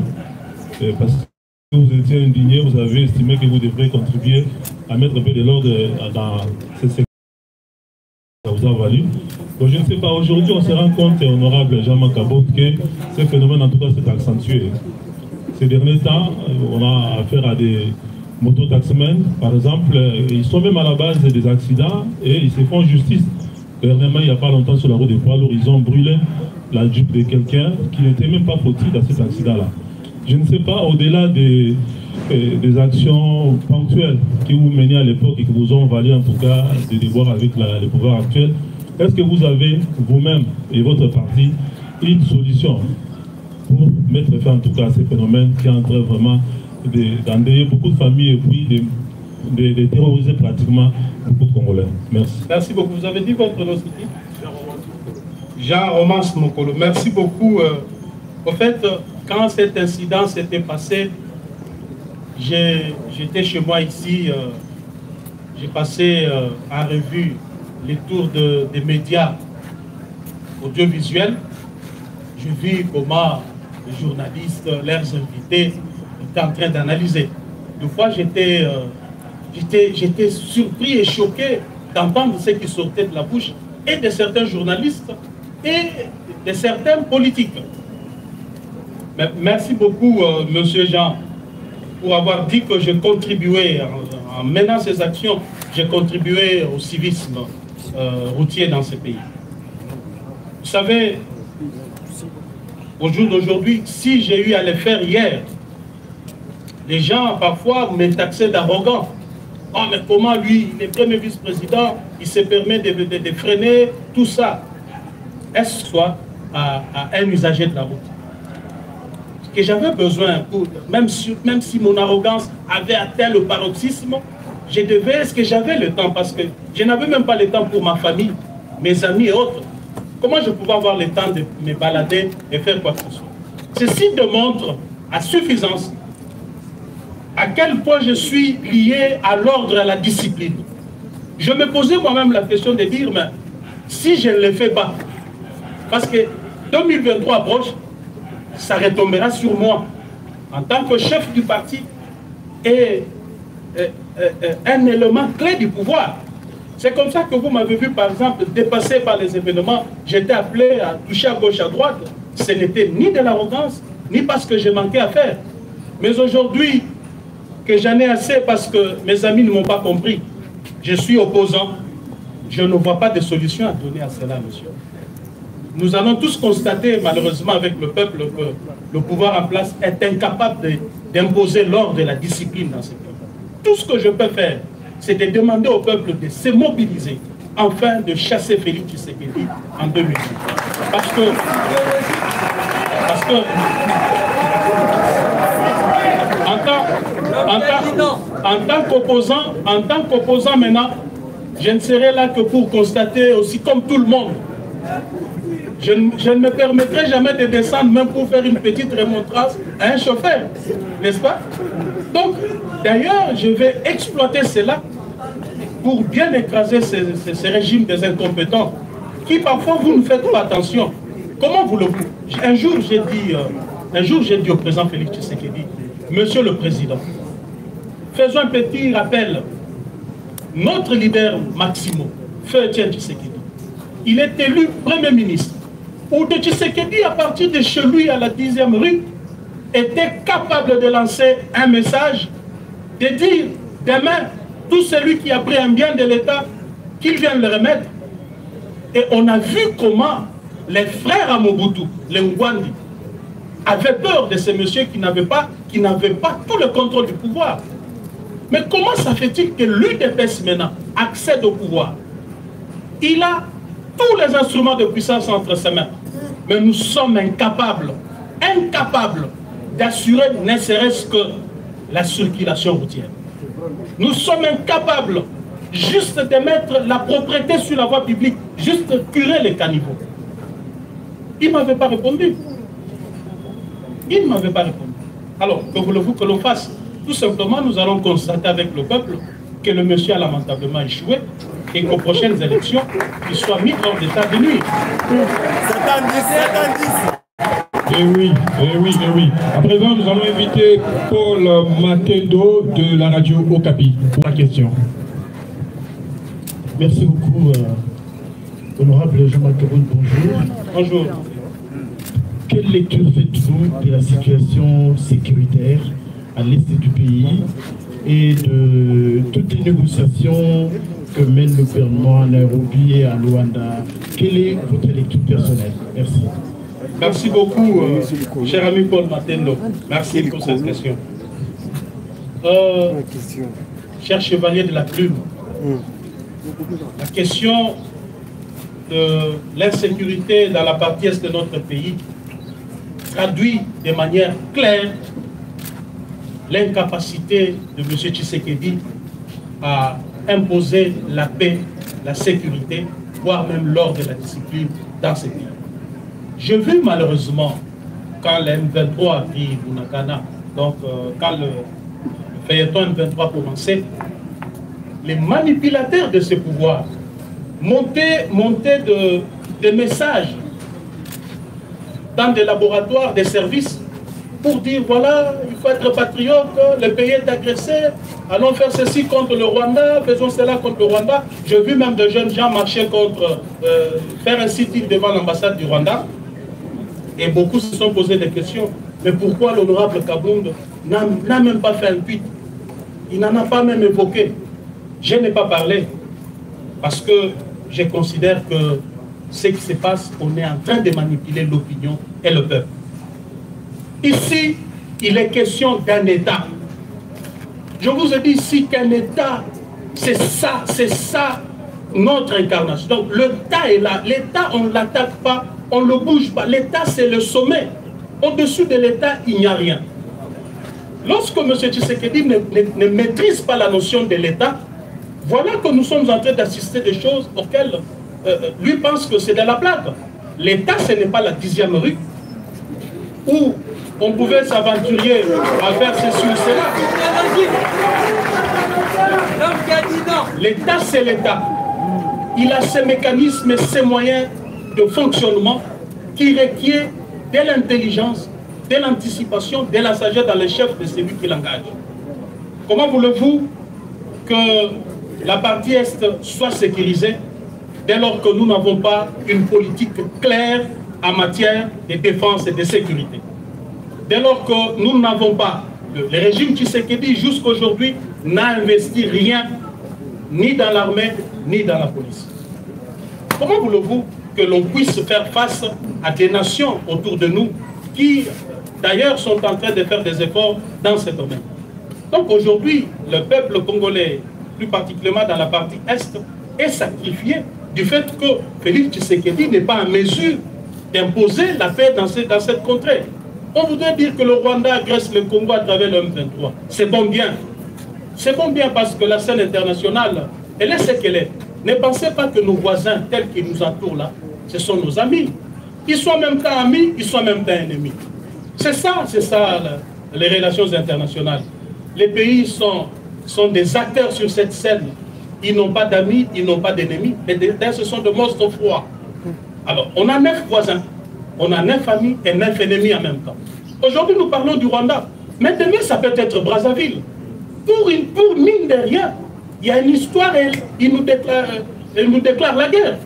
Parce que vous étiez indigné, vous avez estimé que vous devriez contribuer à mettre un peu de l'ordre dans ces secteurs. Ça vous a valu. Donc, je ne sais pas, aujourd'hui on se rend compte, honorable Jean-Marc Kabot, que ce phénomène en tout cas s'est accentué. Ces derniers temps, on a affaire à des mototaxmen, par exemple, ils sont même à la base des accidents et ils se font justice. Dernièrement, il n'y a pas longtemps sur la route des poids lourds, ils ont brûlé la Jeep de quelqu'un qui n'était même pas fautif dans cet accident-là. Je ne sais pas, au-delà des actions ponctuelles qui vous menaient à l'époque et qui vous ont valu en tout cas de devoir avec le pouvoir actuel, est-ce que vous avez vous-même et votre parti une solution pour mettre fin en tout cas à ces phénomènes qui entrent vraiment d'endeuiller beaucoup de familles et puis de terroriser pratiquement beaucoup de Congolais? Merci.
Merci beaucoup. Vous avez dit votre nom, Jean Romance Mokolo. Merci beaucoup. Au fait, quand cet incident s'était passé, j'étais chez moi ici, j'ai passé en revue les tours des médias audiovisuels. J'ai vu comment les journalistes, leurs invités, étaient en train d'analyser. Une fois, j'étais surpris et choqué d'entendre ce qui sortait de la bouche et de certains journalistes et de certains politiques. Mais merci beaucoup, monsieur Jean, pour avoir dit que je contribuais, en menant ces actions, j'ai contribué au civisme routier dans ce pays. Vous savez, au jour d'aujourd'hui, si j'ai eu à le faire hier, les gens parfois me taxaient d'arrogant. Oh, mais comment lui, le premier vice-président, il se permet de freiner tout ça? Est-ce soit à un usager de la route? Que j'avais besoin, même si mon arrogance avait atteint le paroxysme, est-ce que j'avais le temps? Parce que je n'avais même pas le temps pour ma famille, mes amis et autres. Comment je pouvais avoir le temps de me balader et faire quoi que ce soit? Ceci démontre à suffisance à quel point je suis lié à l'ordre et à la discipline. Je me posais moi-même la question de dire, mais si je ne le fais pas, parce que 2023 approche, ça retombera sur moi en tant que chef du parti et un élément clé du pouvoir. C'est comme ça que vous m'avez vu, par exemple, dépasser par les événements. J'étais appelé à toucher à gauche, à droite. Ce n'était ni de l'arrogance, ni parce que j'ai manqué à faire. Mais aujourd'hui, que j'en ai assez parce que mes amis ne m'ont pas compris. Je suis opposant. Je ne vois pas de solution à donner à cela, monsieur. Nous allons tous constater, malheureusement, avec le peuple, que le pouvoir en place est incapable d'imposer l'ordre et la discipline dans ce pays. Tout ce que je peux faire, c'est de demander au peuple de se mobiliser afin de chasser Félix Tshisekedi en 2008. Parce que en tant qu'opposant maintenant, je ne serai là que pour constater aussi comme tout le monde. Je ne me permettrai jamais de descendre même pour faire une petite remontrance à un chauffeur, n'est-ce pas? Donc, d'ailleurs, je vais exploiter cela pour bien écraser ces régimes des incompétents qui parfois vous ne faites pas attention. Comment vous le faites? Un jour, j'ai dit au président Félix Tshisekedi, Monsieur le Président, faisons un petit rappel. Notre leader Maximo, Feu Etienne Tshisekedi, il est élu Premier ministre. Ou de Tshisekedi, à partir de chez lui à la 10e rue, était capable de lancer un message, de dire demain, tout celui qui a pris un bien de l'État, qu'il vienne le remettre. Et on a vu comment les frères à Mobutu, les Ngwandi, avaient peur de ces messieurs qui n'avaient pas tout le contrôle du pouvoir. Mais comment ça fait-il que l'UDPS maintenant accède au pouvoir? Il a tous les instruments de puissance entre ses mains. Mais nous sommes incapables d'assurer ne serait-ce que la circulation routière. Nous sommes incapables juste de mettre la propriété sur la voie publique, juste de curer les caniveaux. Il ne m'avait pas répondu. Il ne m'avait pas répondu. Alors, que voulez-vous que l'on fasse? Tout simplement, nous allons constater avec le peuple que le monsieur a lamentablement échoué et qu'aux prochaines élections, il soit mis hors d'état de nuire.
Eh oui. À présent, nous allons inviter Paul Matendo de la radio Okapi pour la question.
Merci beaucoup, honorable Jean-Marc Kaboun, bonjour.
Bonjour.
Quelle lecture faites-vous de la situation sécuritaire à l'est du pays et de toutes les négociations que mène le gouvernement à Nairobi et à Luanda? Quelle est votre lecture personnelle? Merci.
Merci beaucoup, cher ami Paul Matendo. Merci pour cette question. Cher chevalier de la plume, la question de l'insécurité dans la partie est de notre pays traduit de manière claire l'incapacité de M. Tshisekedi à imposer la paix, la sécurité, voire même l'ordre et la discipline dans ce pays. J'ai vu malheureusement, quand le M23 a pris Bunagana, donc quand le feuilleton M23 commençait, les manipulateurs de ce pouvoir montaient des messages dans des laboratoires, des services, pour dire voilà, il faut être patriote, le pays est agressé, allons faire ceci contre le Rwanda, faisons cela contre le Rwanda. J'ai vu même de jeunes gens marcher contre, faire un sit-in devant l'ambassade du Rwanda. Et beaucoup se sont posé des questions. Mais pourquoi l'honorable Kabound n'a même pas fait un tweet? Il n'en a pas même évoqué. Je n'ai pas parlé parce que je considère que ce qui se passe, on est en train de manipuler l'opinion et le peuple. Ici, il est question d'un État. Je vous ai dit ici qu'un État, c'est ça notre incarnation. Donc l'État est là. L'État, on ne l'attaque pas, on ne le bouge pas. L'État, c'est le sommet. Au-dessus de l'État, il n'y a rien. Lorsque M. Tshisekedi ne maîtrise pas la notion de l'État, voilà que nous sommes en train d'assister des choses auxquelles lui pense que c'est de la blague. L'État, ce n'est pas la 10e rue où on pouvait s'aventurer à faire ceci ou cela. L'État, c'est l'État. Il a ses mécanismes et ses moyens de fonctionnement qui requièrent de l'intelligence, de l'anticipation, de la sagesse dans les chefs de celui qui l'engage. Comment voulez-vous que la partie Est soit sécurisée dès lors que nous n'avons pas une politique claire en matière de défense et de sécurité? Dès lors que nous n'avons pas le régime Tshisekedi jusqu'à aujourd'hui n'a investi rien, ni dans l'armée, ni dans la police. Comment voulez-vous que l'on puisse faire face à des nations autour de nous qui, d'ailleurs, sont en train de faire des efforts dans ce domaine? Donc aujourd'hui, le peuple congolais, plus particulièrement dans la partie Est, est sacrifié du fait que Félix Tshisekedi n'est pas en mesure d'imposer la paix dans cette contrée. On voudrait dire que le Rwanda agresse le Congo à travers le M23. C'est bon bien. C'est bon bien parce que la scène internationale, elle est ce qu'elle est. Ne pensez pas que nos voisins tels qu'ils nous entourent là, ce sont nos amis. Ils sont en même temps amis, ils sont en même temps ennemis. C'est ça les relations internationales. Les pays sont des acteurs sur cette scène. Ils n'ont pas d'amis, ils n'ont pas d'ennemis. Mais ce sont de monstres froids. Alors, on a 9 voisins, on a 9 amis et 9 ennemis en même temps. Aujourd'hui, nous parlons du Rwanda. Mais demain, ça peut être Brazzaville. Pour mine de rien, il y a une histoire et il nous déclare la guerre.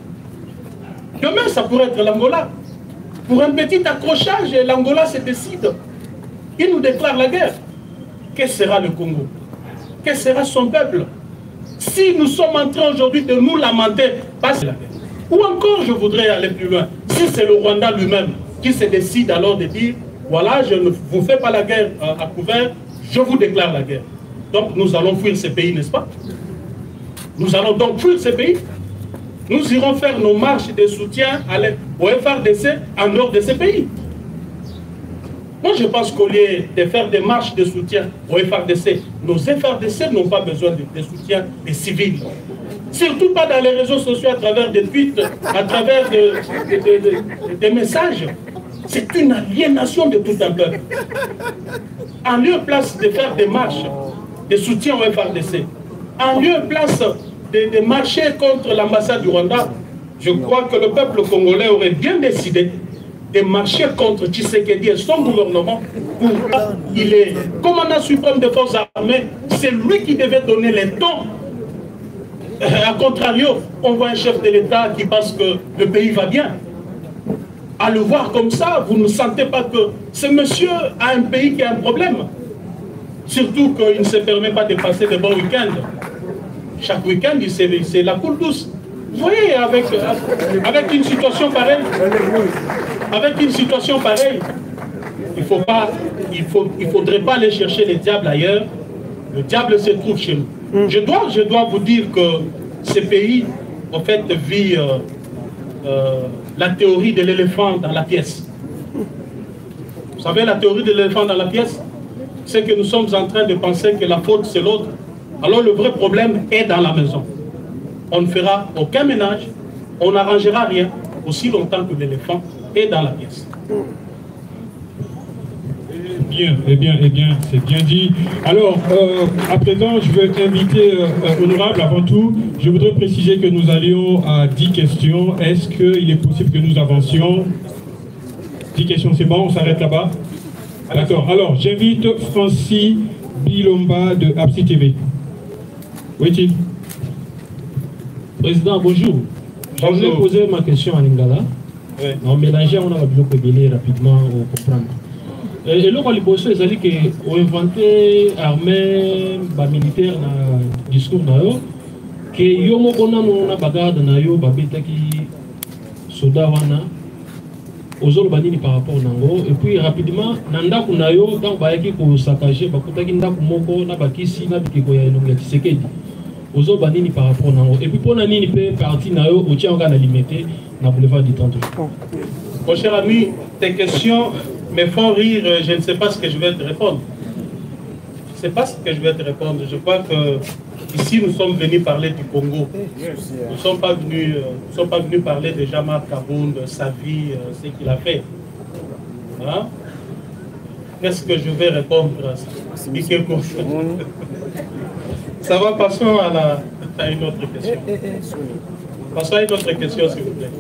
Demain, ça pourrait être l'Angola. Pour un petit accrochage, l'Angola se décide. Il nous déclare la guerre. Que sera le Congo? Que sera son peuple? Si nous sommes en train aujourd'hui de nous lamenter, parce que la guerre. Ou encore, je voudrais aller plus loin. Si c'est le Rwanda lui-même qui se décide alors de dire, voilà, je ne vous fais pas la guerre à couvert, je vous déclare la guerre. Donc nous allons fuir ces pays, n'est-ce pas? Nous allons donc fuir ces pays. Nous irons faire nos marches de soutien au FRDC en dehors de ces pays. Moi, je pense qu'au lieu de faire des marches de soutien au FRDC, nos FRDC n'ont pas besoin de soutien des civils. Surtout pas dans les réseaux sociaux, à travers des tweets, à travers des messages. C'est une aliénation de tout un peuple. En lieu et place de faire des marches de soutien au FRDC, en lieu et place de marcher contre l'ambassade du Rwanda, je crois que le peuple congolais aurait bien décidé de marcher contre Tshisekedi et son gouvernement. Il est commandant suprême des forces armées, c'est lui qui devait donner les tons. A contrario, on voit un chef de l'État qui pense que le pays va bien. À le voir comme ça, vous ne sentez pas que ce monsieur a un pays qui a un problème. Surtout qu'il ne se permet pas de passer de bons week-ends. Chaque week-end, c'est la coule douce. Vous voyez, avec une situation pareille, il faudrait pas aller chercher les diables ailleurs. Le diable se trouve chez nous. Je dois vous dire que ces pays, en fait, vivent la théorie de l'éléphant dans la pièce. Vous savez, la théorie de l'éléphant dans la pièce, c'est que nous sommes en train de penser que la faute, c'est l'autre. Alors le vrai problème est dans la maison. On ne fera aucun ménage, on n'arrangera rien aussi longtemps que l'éléphant est dans la pièce.
Eh bien, c'est bien dit. Alors, à présent, je vais inviter Honorable, avant tout, je voudrais préciser que nous allions à 10 questions. Est-ce qu'il est possible que nous avancions? 10 questions, c'est bon, on s'arrête là-bas? D'accord. Alors, j'invite Francis Bilomba de Absi TV. Oui,
Président, bonjour. Je voulais poser ma question à Lingala.
Oui.
En mélangeant, on a besoin rapidement pour comprendre. Et là, les bosseux, ils disent qu'on a inventé l'armée militaire dans le discours, que yomo kona na bagarre na yo babeta ki soda wana ozolo banini par rapport nango et puis rapidement nanda kuna yo donc bayaki ko saccager bakutaki ndako moko na bakisi na bikeko ya elonga Tshisekedi ozolo banini par rapport nango et puis pona nini pe parti na yo otia nga na limité na boulevard du 30 jours.
Mon cher ami, tes questions me font rire, je ne sais pas ce que je vais te répondre. Je ne sais pas ce que je vais te répondre. Je crois que ici nous sommes venus parler du Congo. Nous ne sommes pas venus parler de Jean-Marc Kaboun, de sa vie, ce qu'il a fait. Hein? Qu'est-ce que je vais répondre à ça? Ça va, passons à une autre question. Passons à une autre question, s'il vous plaît.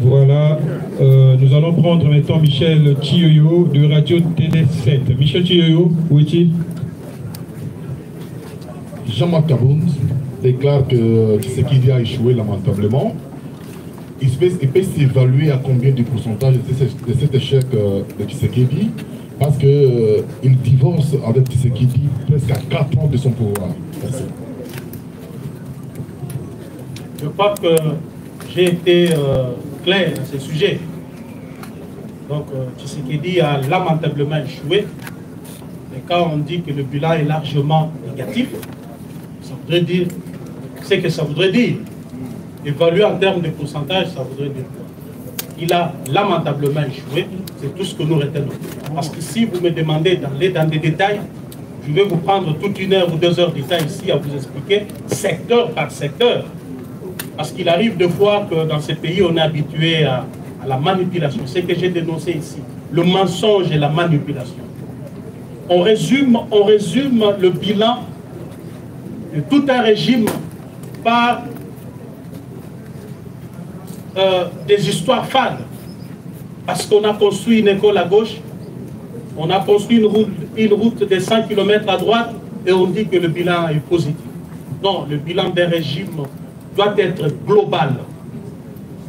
Voilà, nous allons prendre maintenant Michel Chioyo de Radio Télé 7. Michel Chioyo, où est-il?
Jean-Marc Kaboun déclare que Tshisekedi a échoué lamentablement. il peut s'évaluer à combien de pourcentage de cet échec de Tshisekedi, parce qu'il divorce avec Tshisekedi presque à 4 ans de son pouvoir. Merci.
Je crois que j'ai été clair à ce sujet. Donc Tshisekedi a lamentablement échoué. Et quand on dit que le bilan est largement négatif, ça voudrait dire ce que ça voudrait dire. Évaluer en termes de pourcentage, ça voudrait dire quoi? Il a lamentablement échoué, c'est tout ce que nous retenons. Parce que si vous me demandez d'aller dans des détails, je vais vous prendre toute 1 heure ou 2 heures de temps ici à vous expliquer, secteur par secteur. Parce qu'il arrive de fois que dans ces pays, on est habitué à la manipulation. C'est ce que j'ai dénoncé ici, le mensonge et la manipulation. On résume le bilan de tout un régime par des histoires fades. Parce qu'on a construit une école à gauche, on a construit une route de 100 km à droite et on dit que le bilan est positif. Non, le bilan d'un régime doit être global.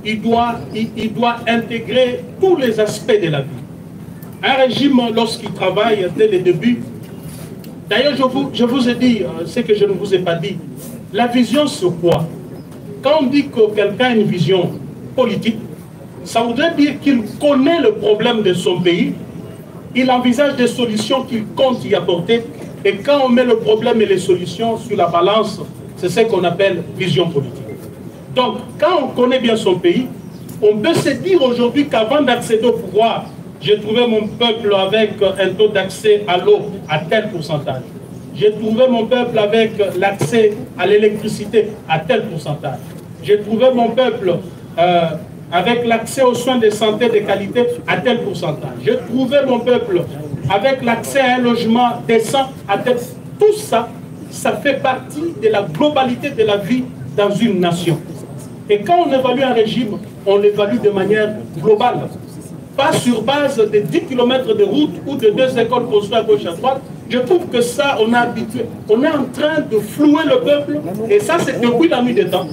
Il doit intégrer tous les aspects de la vie. Un régime, lorsqu'il travaille dès le début, d'ailleurs je vous ai dit ce que je ne vous ai pas dit, la vision c'est quoi? Quand on dit que quelqu'un a une vision politique, ça voudrait dire qu'il connaît le problème de son pays, il envisage des solutions qu'il compte y apporter, et quand on met le problème et les solutions sur la balance, c'est ce qu'on appelle vision politique. Donc, quand on connaît bien son pays, on peut se dire aujourd'hui qu'avant d'accéder au pouvoir, j'ai trouvé mon peuple avec un taux d'accès à l'eau à tel pourcentage. J'ai trouvé mon peuple avec l'accès à l'électricité à tel pourcentage. J'ai trouvé mon peuple avec l'accès aux soins de santé de qualité à tel pourcentage. J'ai trouvé mon peuple avec l'accès à un logement décent à tel... Tout ça, ça fait partie de la globalité de la vie dans une nation. Et quand on évalue un régime, on l'évalue de manière globale. Pas sur base de 10 km de route ou de 2 écoles construites à gauche et à droite. Je trouve que ça, on est habitué. On est en train de flouer le peuple. Et ça, c'est depuis la nuit des temps.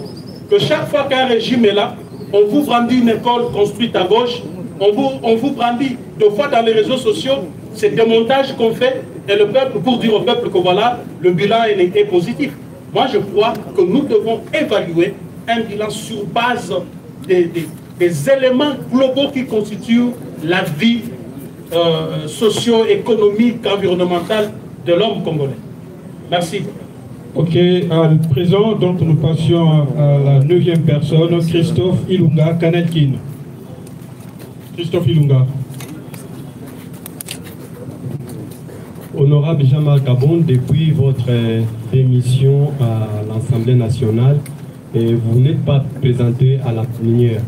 Que chaque fois qu'un régime est là, on vous brandit une école construite à gauche. On vous brandit 2 fois dans les réseaux sociaux. C'est des montages qu'on fait. Et le peuple, pour dire au peuple que voilà, le bilan est positif. Moi, je crois que nous devons évaluer un bilan sur base des éléments globaux qui constituent la vie socio-économique, environnementale de l'homme congolais. Merci.
Ok, à présent, donc nous passions à la 9e personne, Christophe Ilunga Kanelkin. Christophe Ilunga.
Honorable Jean-Marc Abon, depuis votre démission à l'Assemblée nationale, et vous n'êtes pas présenté à la plénière.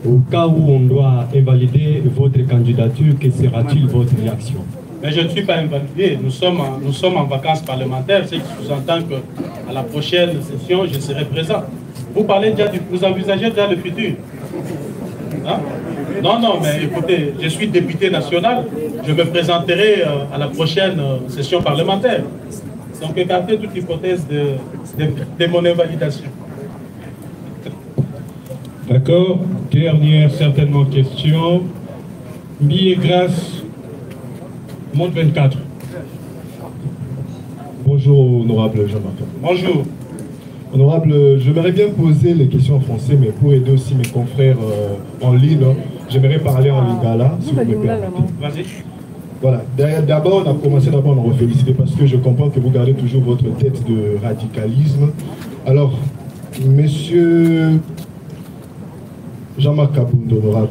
Au cas où on doit invalider votre candidature, que sera-t-il votre réaction?
Mais je ne suis pas invalidé. Nous sommes en vacances parlementaires, ce qui sous-entend qu'à la prochaine session, je serai présent. Vous parlez déjà vous envisagez déjà le futur. Hein? Non, non, mais écoutez, je suis député national, je me présenterai à la prochaine session parlementaire. Donc écartez toute hypothèse de mon invalidation.
D'accord. Dernière certainement question. Billet grâce, Monde 24.
Bonjour, honorable Jean-Marc.
Bonjour.
Honorable, j'aimerais bien poser les questions en français, mais pour aider aussi mes confrères en ligne, j'aimerais parler en lingala, si vous me permettez.
Vas-y.
Voilà. D'abord, on a commencé d'abord à vous féliciter parce que je comprends que vous gardez toujours votre tête de radicalisme. Alors, monsieur Jean-Marc Kabound, honorable,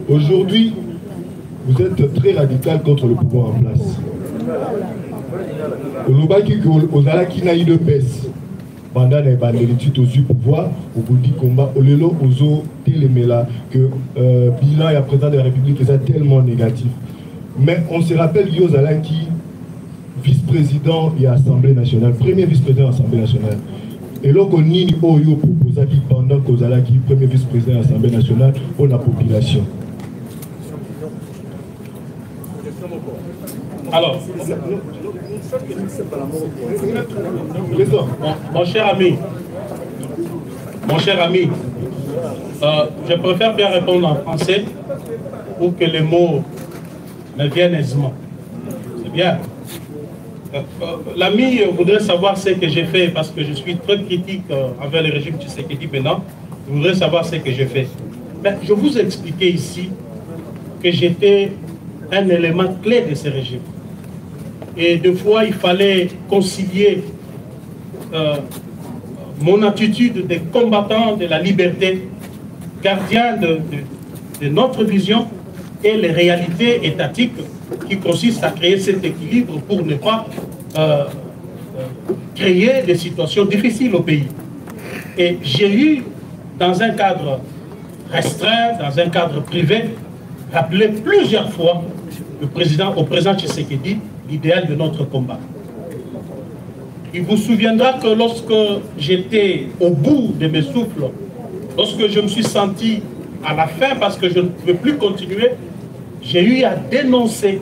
aujourd'hui, vous êtes très radical contre le pouvoir en place. Au Lubaki, on a qui n'a eu de pèse. Pendant les banderites au pouvoir, au bout du combat, au lelo, aux autres, téléméla, que bilan et à président de la République est tellement négatif. Mais on se rappelle Yozala qui, vice-président et Assemblée nationale, premier vice-président de l'Assemblée nationale. Et là, on a Oyo proposé qui, pendant Kozala qui, premier vice-président de l'Assemblée nationale, pour la population.
Alors, mon cher ami, Je préfère bien répondre en français pour que les mots me viennent aisément. C'est bien. L'ami voudrait savoir ce que j'ai fait parce que je suis très critique envers le régime Tshisekedi maintenant. Je voudrais savoir ce que j'ai fait. Mais je vous ai expliqué ici que j'étais un élément clé de ce régime. Et deux fois, il fallait concilier mon attitude de combattant de la liberté, gardien de notre vision et les réalités étatiques qui consistent à créer cet équilibre pour ne pas créer des situations difficiles au pays. Et j'ai eu, dans un cadre restreint, dans un cadre privé, rappelé plusieurs fois au président Tshisekedi l'idéal de notre combat. Il vous souviendra que lorsque j'étais au bout de mes souffles, lorsque je me suis senti à la fin parce que je ne pouvais plus continuer, j'ai eu à dénoncer.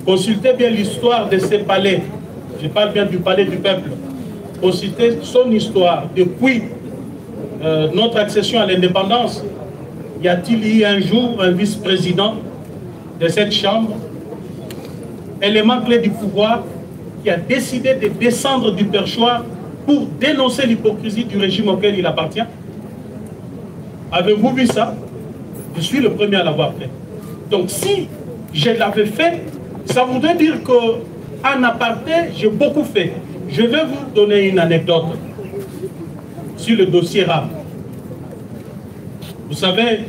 Consultez bien l'histoire de ces palais. Je parle bien du palais du peuple. Consultez son histoire. Depuis notre accession à l'indépendance, y a-t-il eu un jour un vice-président de cette chambre, élément clé du pouvoir, qui a décidé de descendre du perchoir pour dénoncer l'hypocrisie du régime auquel il appartient? Avez-vous vu ça? Je suis le premier à l'avoir fait. Donc si je l'avais fait, ça voudrait dire qu'en aparté, j'ai beaucoup fait. Je vais vous donner une anecdote sur le dossier RAM. Vous savez,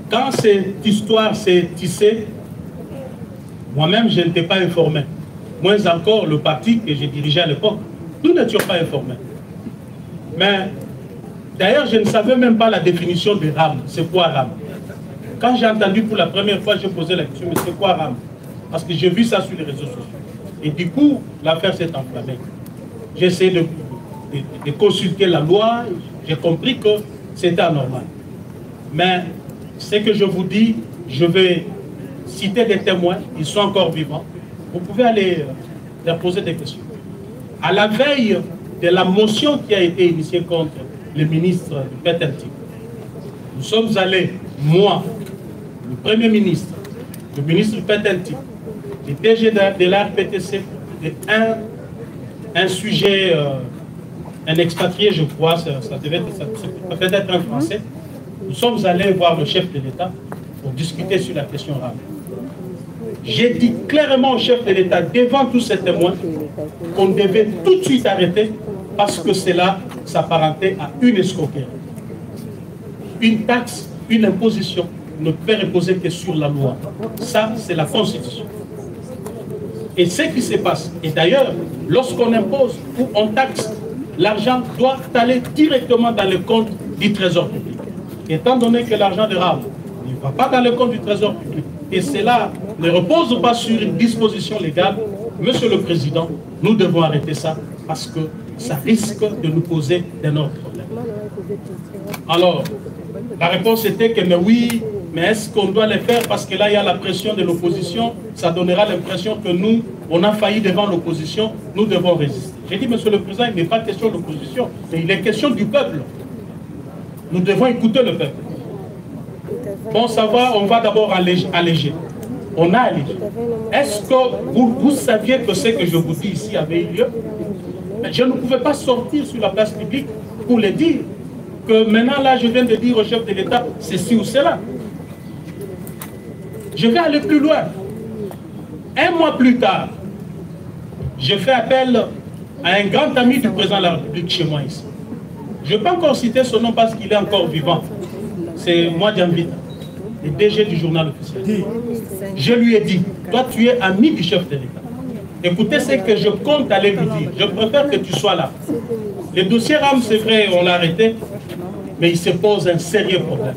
quand cette histoire s'est tissée, moi-même, je n'étais pas informé. Moins encore le parti que j'ai dirigé à l'époque. Nous n'étions pas informés. Mais d'ailleurs, je ne savais même pas la définition de RAM. C'est quoi RAM? Quand j'ai entendu pour la première fois, j'ai posé la question, mais c'est quoi RAM? Parce que j'ai vu ça sur les réseaux sociaux. Et du coup, l'affaire s'est enflammée. J'ai essayé de consulter la loi, j'ai compris que c'était anormal. Mais ce que je vous dis, je vais citer des témoins, ils sont encore vivants. Vous pouvez aller leur poser des questions. À la veille de la motion qui a été initiée contre le ministre du PETELTI, nous sommes allés, moi, le Premier ministre, le ministre du PETELTI, le DG de la RPTC, un sujet, un expatrié, je crois, ça peut être un Français. Nous sommes allés voir le chef de l'État pour discuter sur la question rare. J'ai dit clairement au chef de l'État, devant tous ces témoins, qu'on devait tout de suite arrêter parce que cela s'apparentait à une escroquerie. Une taxe, une imposition ne peut reposer que sur la loi. Ça, c'est la Constitution. Et ce qui se passe, et d'ailleurs, lorsqu'on impose ou on taxe, l'argent doit aller directement dans le compte du Trésor public. Étant donné que l'argent de RAM ne va pas dans le compte du Trésor public, et cela ne repose pas sur une disposition légale, Monsieur le Président, nous devons arrêter ça parce que ça risque de nous poser d'énormes problèmes. Alors, la réponse était que mais oui, mais est-ce qu'on doit le faire parce que là il y a la pression de l'opposition, ça donnera l'impression que nous, on a failli devant l'opposition, nous devons résister. J'ai dit, Monsieur le Président, il n'est pas question de l'opposition, mais il est question du peuple. Nous devons écouter le peuple. Bon, ça va, on va d'abord alléger. On a allégé. Est-ce que vous saviez que ce que je vous dis ici avait eu lieu? Je ne pouvais pas sortir sur la place publique pour le dire que maintenant, là, je viens de dire au chef de l'État, ceci ou cela. Je vais aller plus loin. Un mois plus tard, je fais appel à un grand ami du président de la République chez moi ici. Je ne peux pas encore citer son nom parce qu'il est encore vivant. C'est moi, Djambita, le DG du journal officiel. Je lui ai dit, toi tu es ami du chef de l'État. Écoutez ce que je compte aller lui dire. Je préfère que tu sois là. Le dossier RAM, c'est vrai, on l'a arrêté, mais il se pose un sérieux problème.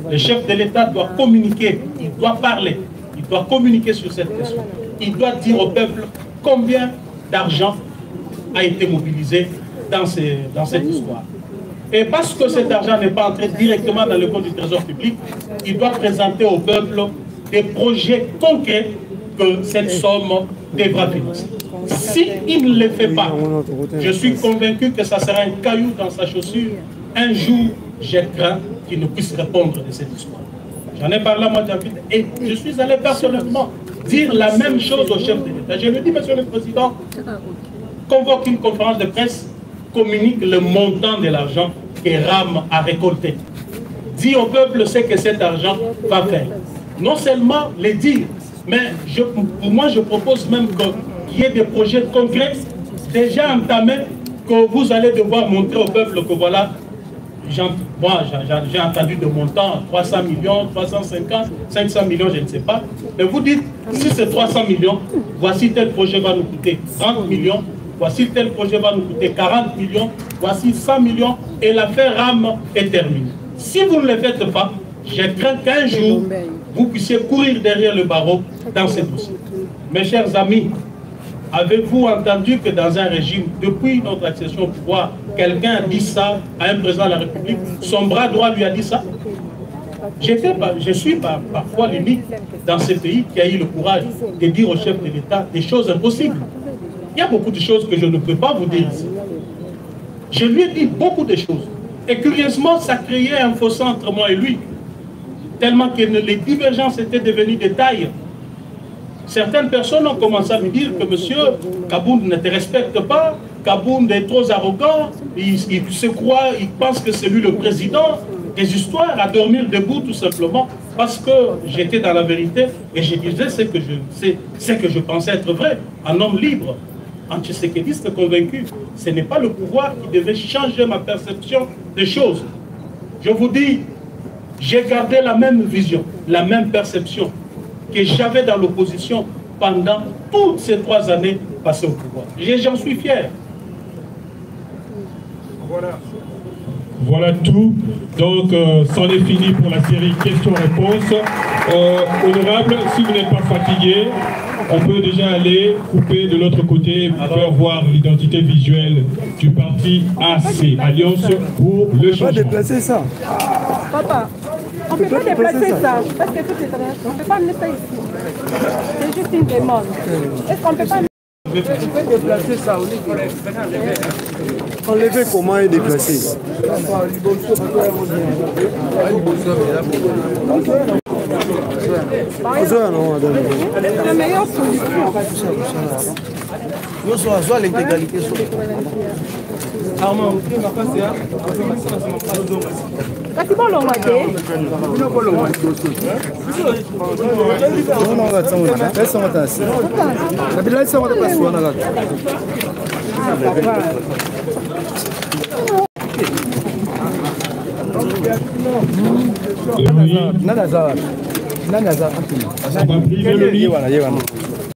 Le chef de l'État doit communiquer, il doit parler, il doit communiquer sur cette question. Il doit dire au peuple combien d'argent a été mobilisé dans cette histoire. Et parce que cet argent n'est pas entré directement dans le compte du Trésor public, il doit présenter au peuple des projets concrets que cette somme devra financer. S'il ne le fait pas, je suis convaincu que ça sera un caillou dans sa chaussure un jour j'ai craint qu'il ne puisse répondre de cette histoire. J'en ai parlé à moi David et je suis allé personnellement dire la même chose au chef de l'État. Je lui ai dit, Monsieur le Président, convoque une conférence de presse, communique le montant de l'argent que RAM a récolté. Dis au peuple ce que cet argent va faire. Non seulement les dire, mais pour moi je propose même qu'il y ait des projets concrets déjà entamés que vous allez devoir montrer au peuple que voilà, moi j'ai entendu de montants 300 millions, 350, 500 millions, je ne sais pas. Mais vous dites, si c'est 300 millions, voici tel projet va nous coûter 30 millions, voici tel projet va nous coûter 40 millions, voici 100 millions et l'affaire RAM est terminée. Si vous ne le faites pas, je crains qu'un jour, vous puissiez courir derrière le barreau dans ces dossiers. Mes chers amis, avez-vous entendu que dans un régime, depuis notre accession au pouvoir, quelqu'un a dit ça à un président de la République, son bras droit lui a dit ça? Je suis parfois l'unique dans ce pays qui a eu le courage de dire au chef de l'État des choses impossibles. Il y a beaucoup de choses que je ne peux pas vous dire ici. Je lui ai dit beaucoup de choses. Et curieusement, ça créait un fossé entre moi et lui. Tellement que les divergences étaient devenues de taille. Certaines personnes ont commencé à me dire que monsieur Kabound ne te respecte pas, Kabound est trop arrogant, il se croit, il pense que c'est lui le président. Des histoires à dormir debout tout simplement parce que j'étais dans la vérité et je disais ce que je pensais être vrai, un homme libre, anti-séquédiste convaincu. Ce n'est pas le pouvoir qui devait changer ma perception des choses. Je vous dis, j'ai gardé la même vision, la même perception que j'avais dans l'opposition pendant toutes ces 3 années passées au pouvoir. J'en suis fier.
Voilà tout. Donc, c'en est fini pour la série questions-réponses. Honorable, si vous n'êtes pas fatigué, on peut déjà aller couper de l'autre côté pour faire voir l'identité visuelle du parti AC, Alliance pour le changement. On peut déplacer ça.
Papa, on ne peut pas déplacer ça. Parce que on ne peut pas amener ça ici. C'est juste une demande. Est-ce qu'on ne peut pas...
Tu peux déplacer ça au niveau. Enlever comment est déplacé.
La meilleure solution.
Nous sommes l'intégralité.
Kasi bon long wate.
On va priver le livre.